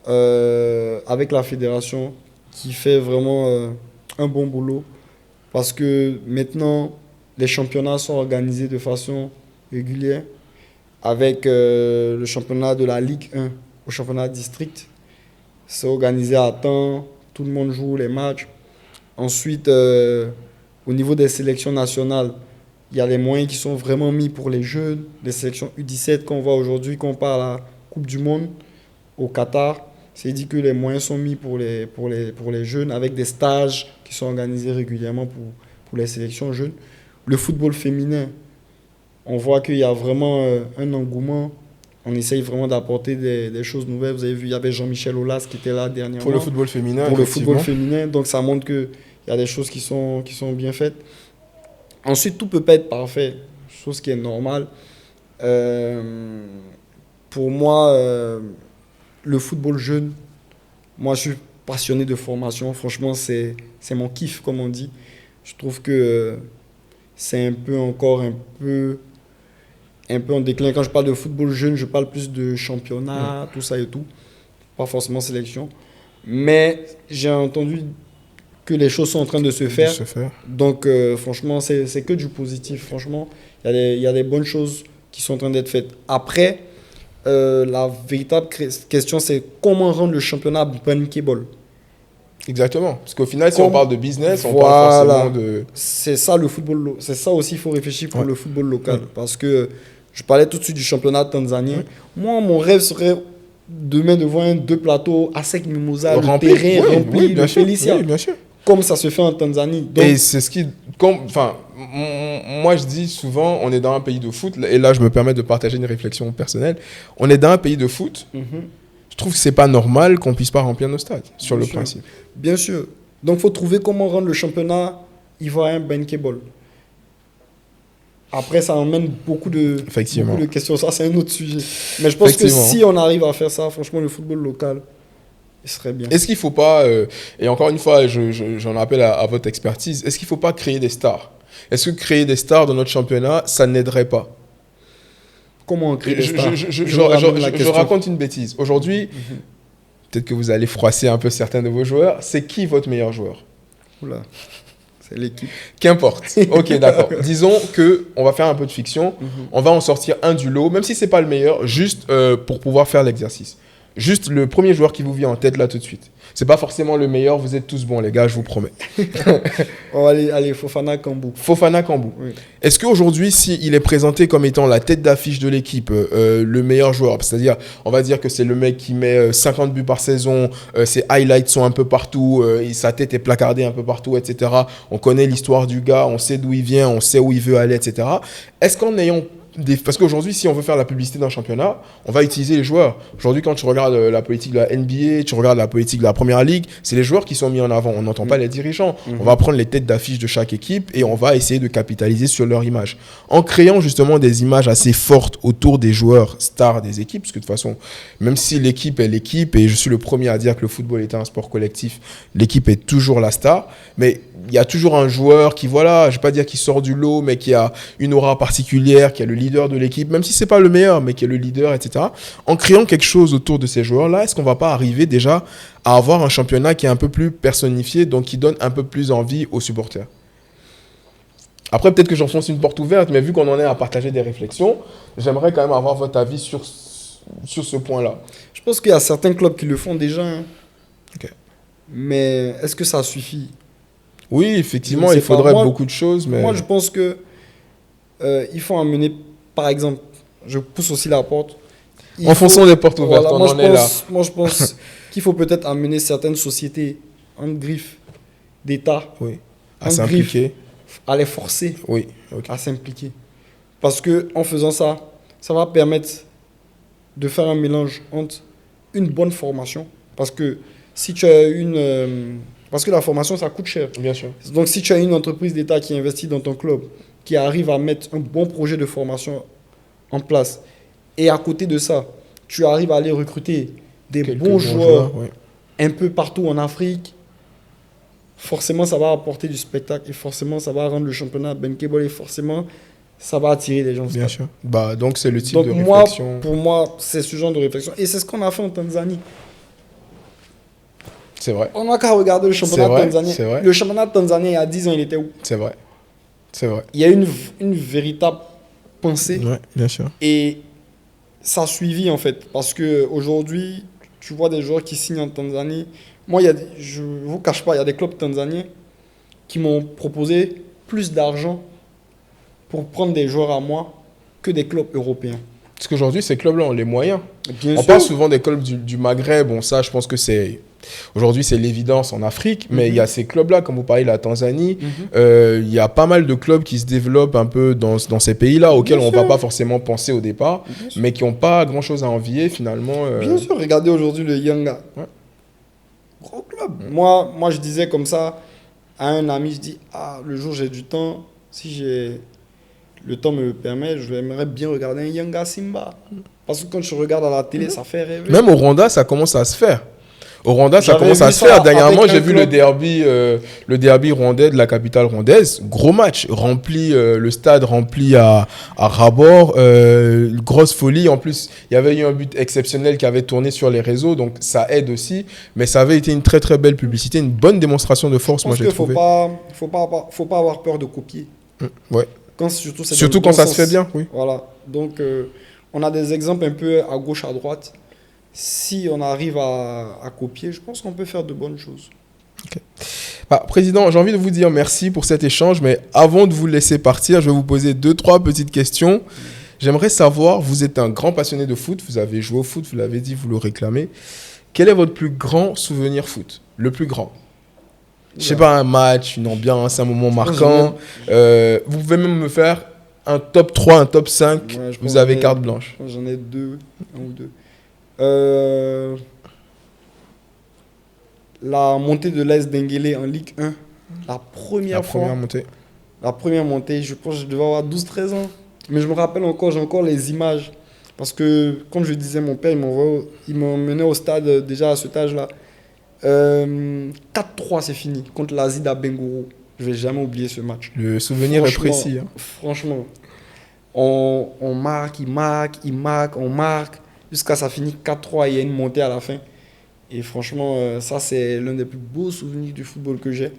avec la fédération qui fait vraiment un bon boulot. Parce que maintenant, les championnats sont organisés de façon régulière avec le championnat de la Ligue 1 au championnat district. C'est organisé à temps, tout le monde joue les matchs. Ensuite, au niveau des sélections nationales, il y a les moyens qui sont vraiment mis pour les jeunes, les sélections U17 qu'on voit aujourd'hui, qu'on part à la Coupe du Monde au Qatar. C'est dit que les moyens sont mis pour les jeunes avec des stages qui sont organisés régulièrement pour les sélections jeunes. Le football féminin, on voit qu'il y a vraiment un engouement. On essaye vraiment d'apporter des choses nouvelles. Vous avez vu, il y avait Jean-Michel Aulas qui était là dernièrement. Pour le football féminin, pour le football féminin. Donc ça montre qu'il y a des choses qui sont bien faites. Ensuite, tout ne peut pas être parfait, chose qui est normale. Pour moi, le football jeune, moi je suis passionné de formation. Franchement, c'est mon kiff, comme on dit. Je trouve que c'est encore un peu en déclin. Quand je parle de football jeune, je parle plus de championnat, tout ça et tout. Pas forcément sélection. Mais j'ai entendu que les choses sont en train de se faire. Donc, franchement, c'est que du positif. Franchement, il y a des bonnes choses qui sont en train d'être faites. Après, la véritable question, c'est comment rendre le championnat bankable. Exactement. Parce qu'au final, si on parle de business, on parle forcément de... C'est ça le football. C'est ça aussi qu'il faut réfléchir pour le football local. Parce que je parlais tout de suite du championnat tanzanien. Moi, mon rêve serait demain de voir Deux Plateaux, ASEC Mimosa, le terrain rempli de Félicia. Oui, bien sûr. comme ça se fait en Tanzanie. Donc, Et c'est ce qui... moi, je dis souvent, on est dans un pays de foot, et là, je me permets de partager une réflexion personnelle. On est dans un pays de foot. Je trouve que c'est pas normal qu'on puisse pas remplir nos stades, sur Bien le sûr. principe. Bien sûr. Donc, il faut trouver comment rendre le championnat ivoirien bankable. Après, ça emmène beaucoup de questions. Ça, c'est un autre sujet. Mais je pense que si on arrive à faire ça, franchement, le football local, il serait bien. Est-ce qu'il ne faut pas, et encore une fois, j'en appelle à votre expertise, est-ce qu'il ne faut pas créer des stars? Est-ce que créer des stars dans notre championnat, ça n'aiderait pas? Comment on crée des stars? Je raconte une bêtise. Aujourd'hui, peut-être que vous allez froisser un peu certains de vos joueurs. C'est qui votre meilleur joueur? Oula. C'est l'équipe. Qu'importe. Ok, d'accord. Disons qu'on va faire un peu de fiction. On va en sortir un du lot, même si ce n'est pas le meilleur, juste pour pouvoir faire l'exercice. Juste le premier joueur qui vous vient en tête là tout de suite. C'est pas forcément le meilleur, vous êtes tous bons les gars, je vous promets. On va aller Fofana Kambou. Fofana Kambou. Oui. Est-ce qu'aujourd'hui, s'il est présenté comme étant la tête d'affiche de l'équipe, le meilleur joueur, c'est-à-dire, on va dire que c'est le mec qui met 50 buts par saison, ses highlights sont un peu partout, sa tête est placardée un peu partout, etc. On connaît l'histoire du gars, on sait d'où il vient, on sait où il veut aller, etc. Est-ce qu'en ayant parce qu'aujourd'hui, si on veut faire la publicité d'un championnat, on va utiliser les joueurs. Aujourd'hui, quand tu regardes la politique de la NBA, tu regardes la politique de la Première Ligue, c'est les joueurs qui sont mis en avant. On n'entend pas les dirigeants. On va prendre les têtes d'affiche de chaque équipe et on va essayer de capitaliser sur leur image. En créant justement des images assez fortes autour des joueurs stars des équipes, parce que de toute façon, même si l'équipe est l'équipe, et je suis le premier à dire que le football est un sport collectif, l'équipe est toujours la star, mais il y a toujours un joueur qui, voilà, je ne vais pas dire qu'il sort du lot, mais qui a une aura particulière, qui est le leader de l'équipe, même si ce n'est pas le meilleur, mais qui est le leader, etc. En créant quelque chose autour de ces joueurs-là, est-ce qu'on ne va pas arriver déjà à avoir un championnat qui est un peu plus personnifié, donc qui donne un peu plus envie aux supporters? Après, peut-être que j'enfonce une porte ouverte, mais vu qu'on en est à partager des réflexions, j'aimerais quand même avoir votre avis sur ce point-là. Je pense qu'il y a certains clubs qui le font déjà. Hein. Okay. Mais est-ce que ça suffit? Oui, effectivement, il faudrait beaucoup de choses. Mais... Moi, je pense que il faut amener, par exemple, je pousse aussi la porte. Enfonçons des portes ouvertes, voilà, on en est là. Moi, je pense qu'il faut peut-être amener certaines sociétés en griffe d'État à s'impliquer. À les forcer à s'impliquer. Parce qu'en faisant ça, ça va permettre de faire un mélange entre une bonne formation. Parce que si tu as parce que la formation, ça coûte cher. Bien sûr. Donc, si tu as une entreprise d'État qui investit dans ton club, qui arrive à mettre un bon projet de formation en place, et à côté de ça, tu arrives à aller recruter des bons joueurs un peu partout en Afrique, forcément, ça va apporter du spectacle et forcément, ça va rendre le championnat bankable et forcément, ça va attirer les gens. Bien sûr. Donc, c'est le type de réflexion. Pour moi, c'est ce genre de réflexion. Et c'est ce qu'on a fait en Tanzanie. C'est vrai. On n'a qu'à regarder le championnat tanzanien. C'est vrai. Le championnat tanzanien, il y a 10 ans, il était où? C'est vrai. C'est vrai. Il y a une véritable pensée. Oui, bien sûr. Et ça a suivi, en fait. Parce qu'aujourd'hui, tu vois des joueurs qui signent en Tanzanie. Moi, je ne vous cache pas, il y a des clubs tanzaniens qui m'ont proposé plus d'argent pour prendre des joueurs à moi que des clubs européens. Parce qu'aujourd'hui, ces clubs-là ont les moyens. Bien on sûr. parle souvent des clubs du Maghreb. Bon, ça, je pense que c'est... Aujourd'hui, c'est l'évidence en Afrique, mais il y a ces clubs-là, comme vous parlez de la Tanzanie, il y a pas mal de clubs qui se développent un peu dans ces pays-là, auxquels on ne va pas forcément penser au départ, mais qui n'ont pas grand-chose à envier finalement. Bien sûr, regardez aujourd'hui le Yanga. Ouais. Gros club. Moi, je disais comme ça à un ami, je dis, le jour j'ai du temps, si le temps me le permet, j'aimerais bien regarder un Yanga Simba. Parce que quand je regarde à la télé, ça fait rêver. Même au Rwanda, ça commence à se faire. Au Rwanda, ça commence à se faire. Dernièrement, j'ai vu le derby rwandais de la capitale rwandaise. Gros match. Le stade rempli à Rabor. Grosse folie. En plus, il y avait eu un but exceptionnel qui avait tourné sur les réseaux. Donc, ça aide aussi. Mais ça avait été une très, très belle publicité. Une bonne démonstration de force, moi, j'ai trouvé. Faut pas avoir peur de copier. Ouais. Surtout quand ça se fait bien, oui. Voilà. Donc, on a des exemples un peu à gauche, à droite. Si on arrive à copier, je pense qu'on peut faire de bonnes choses. Okay. Président, j'ai envie de vous dire merci pour cet échange, mais avant de vous laisser partir, je vais vous poser 2-3 petites questions. J'aimerais savoir, vous êtes un grand passionné de foot, vous avez joué au foot, vous l'avez dit, vous le réclamez. Quel est votre plus grand souvenir foot? Le plus grand? Je sais pas, un match, une ambiance, un moment marquant. Vous pouvez même me faire un top 3, un top 5. Ouais, je pense Vous avez j'en ai- carte blanche. je pense J'en ai deux, un ou deux. La montée de l'AS Denguélé en Ligue 1, la La première première fois, montée. la première montée, je pense que je devais avoir 12 13 ans. Mais je me rappelle encore, j'ai encore les images. Parce que, comme je disais, mon père, il m'emmenait au stade déjà à cet âge-là. 4-3, c'est fini, contre l'Azid à Bengourou. Je vais jamais oublier ce match. Le souvenir est Franchement, précis. Hein. Franchement, on marque, on marque, jusqu'à ça finit 4-3, il y a une montée à la fin. Et franchement, ça, c'est l'un des plus beaux souvenirs du football que j'ai.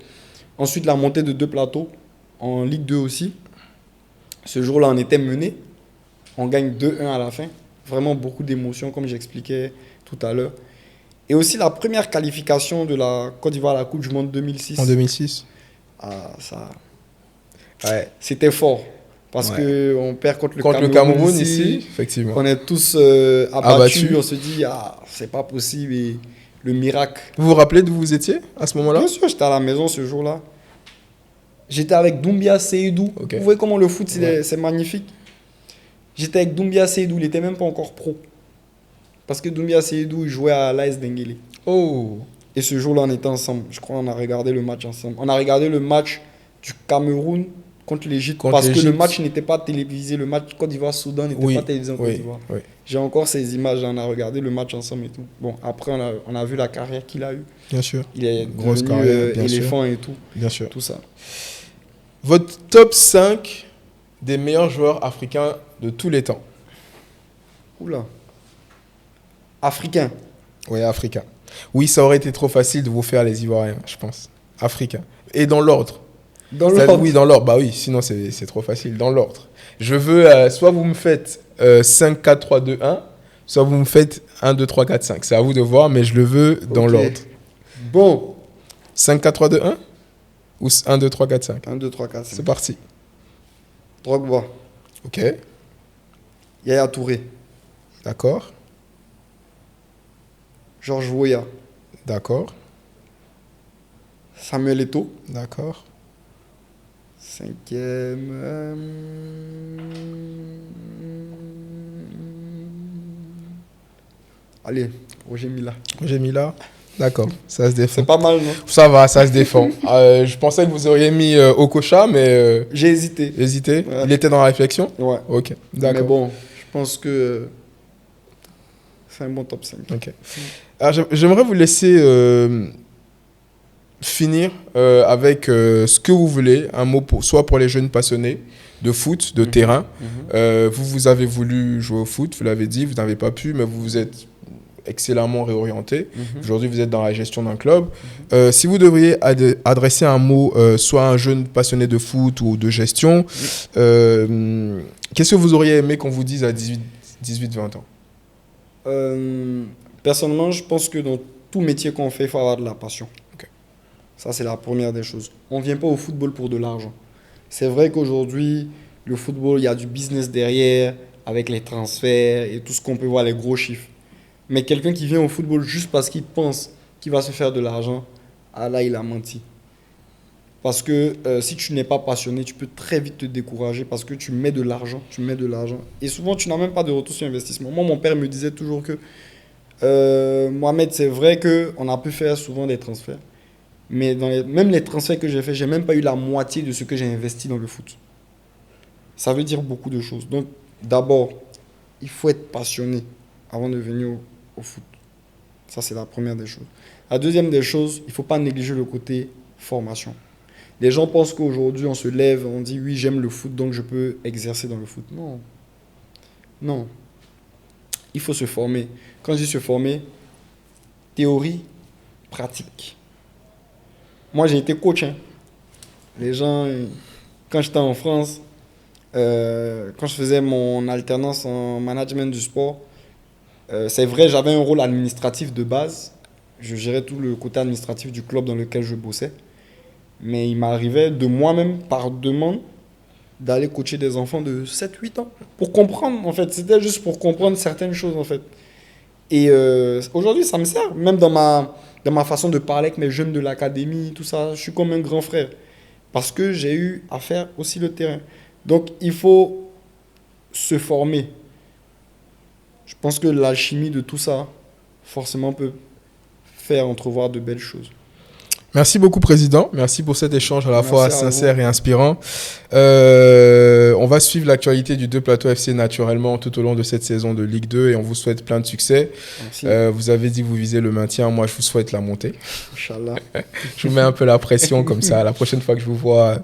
Ensuite, la montée de 2 plateaux, en Ligue 2 aussi. Ce jour-là, on était mené. On gagne 2-1 à la fin. Vraiment beaucoup d'émotions, comme j'expliquais tout à l'heure. Et aussi la première qualification de la Côte d'Ivoire à la Coupe du Monde 2006. En 2006. Ah, ça, ouais, c'était fort. Parce Ouais. qu'on perd contre le Contre le Cameroun, Cameroun ici, effectivement. On est tous Abattus. abattus. On se dit, ah, c'est pas possible. Et le miracle. Vous vous rappelez d'où vous étiez à ce moment-là? Bien sûr, j'étais à la maison ce jour-là. J'étais avec Doumbia Seydou. Ok. Vous voyez comment le foot, Ouais. c'est magnifique. J'étais avec Doumbia Seydou. Il n'était même pas encore pro. Parce que Doumbia Seydou, il jouait à l'AS Denguélé. Oh, Et ce jour-là, on était ensemble. Je crois qu'on a regardé le match ensemble. On a regardé le match du Cameroun contre l'Égypte. Contre Parce que le l'Égypte. match n'était pas télévisé. Le match Côte d'Ivoire-Soudan n'était oui. pas télévisé en Côte Oui, d'Ivoire. oui. J'ai encore ces images. On a regardé le match ensemble et tout. Bon, après, on a vu la carrière qu'il a eue. Bien sûr. Il est Grosse devenu carrière, bien éléphant et tout. Bien sûr. Tout ça. Votre top 5 des meilleurs joueurs africains de tous les temps. Oula. Africain. Oui, africains. Oui, ça aurait été trop facile de vous faire les Ivoiriens, je pense. Africains. Et dans l'ordre. Dans Ça- l'ordre. Oui, dans l'ordre. Bah oui, sinon c'est trop facile. Dans l'ordre. Je veux, soit vous me faites 5, 4, 3, 2, 1, soit vous me faites 1, 2, 3, 4, 5. C'est à vous de voir, mais je le veux dans Ok. l'ordre. Bon. 5, 4, 3, 2, 1 ou 1, 2, 3, 4, 5. 1, 2, 3, 4, C'est 5. parti. Drogba. Ok, Yaya Touré. d'accord, Georges Weah. d'accord, Samuel Eto'o. d'accord. Cinquième. Allez, Roger Mila. J'ai mis là. D'accord, ça se défend. C'est pas mal, non? Ça va, ça se défend. Je pensais que vous auriez mis Okocha, mais J'ai hésité. hésitez. Ouais. Il était dans la réflexion. Ouais. Ok, Mais d'accord. bon, je pense que c'est un bon top 5. Ok. Alors, j'aimerais vous laisser finir avec ce que vous voulez, un mot soit pour les jeunes passionnés de foot, de terrain. Vous avez voulu jouer au foot, vous l'avez dit, vous n'avez pas pu, mais vous vous êtes excellemment réorienté. Aujourd'hui, vous êtes dans la gestion d'un club. Si vous devriez adresser un mot, soit à un jeune passionné de foot ou de gestion, qu'est-ce que vous auriez aimé qu'on vous dise à 18-20 ans? Personnellement, je pense que dans tout métier qu'on fait, il faut avoir de la passion. Ok. Ça, c'est la première des choses. On ne vient pas au football pour de l'argent. C'est vrai qu'aujourd'hui, le football, il y a du business derrière, avec les transferts et tout ce qu'on peut voir, les gros chiffres. Mais quelqu'un qui vient au football juste parce qu'il pense qu'il va se faire de l'argent, ah là, il a menti. Parce que si tu n'es pas passionné, tu peux très vite te décourager parce que tu mets de l'argent, Et souvent, tu n'as même pas de retour sur investissement. Moi, mon père me disait toujours que Mohamed, c'est vrai qu'on a pu faire souvent des transferts. Mais même les transferts que j'ai faits, je n'ai même pas eu la moitié de ce que j'ai investi dans le foot. Ça veut dire beaucoup de choses. Donc, d'abord, il faut être passionné avant de venir au foot. Ça, c'est la première des choses. La deuxième des choses, il ne faut pas négliger le côté formation. Les gens pensent qu'aujourd'hui, on se lève, on dit oui, j'aime le foot, donc je peux exercer dans le foot. Non. Non. Il faut se former. Quand je dis se former, théorie, pratique. Moi, j'ai été coach. Hein. Les gens, quand j'étais en France, quand je faisais mon alternance en management du sport, c'est vrai, j'avais un rôle administratif de base. Je gérais tout le côté administratif du club dans lequel je bossais. Mais il m'arrivait de moi-même, par demande, d'aller coacher des enfants de 7-8 ans. Pour comprendre, en fait. C'était juste pour comprendre certaines choses, en fait. Et aujourd'hui, ça me sert. Même dans ma façon de parler avec mes jeunes de l'académie, tout ça, je suis comme un grand frère. Parce que j'ai eu à faire aussi le terrain. Donc, il faut se former. Je pense que l'alchimie de tout ça, forcément, peut faire entrevoir de belles choses. Merci beaucoup, Président. Merci pour cet échange à la fois sincère et inspirant. On va suivre l'actualité du Deux Plateaux FC naturellement tout au long de cette saison de Ligue 2 et on vous souhaite plein de succès. Vous avez dit que vous visez le maintien. Moi, je vous souhaite la montée. Inch'Allah. Je vous mets un peu la pression comme ça. La prochaine fois que je vous vois,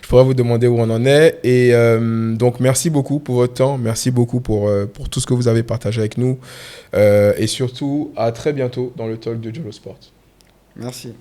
je pourrai vous demander où on en est. Et donc, merci beaucoup pour votre temps. Merci beaucoup pour tout ce que vous avez partagé avec nous. Et surtout, à très bientôt dans le talk de Jolo Sport. Merci.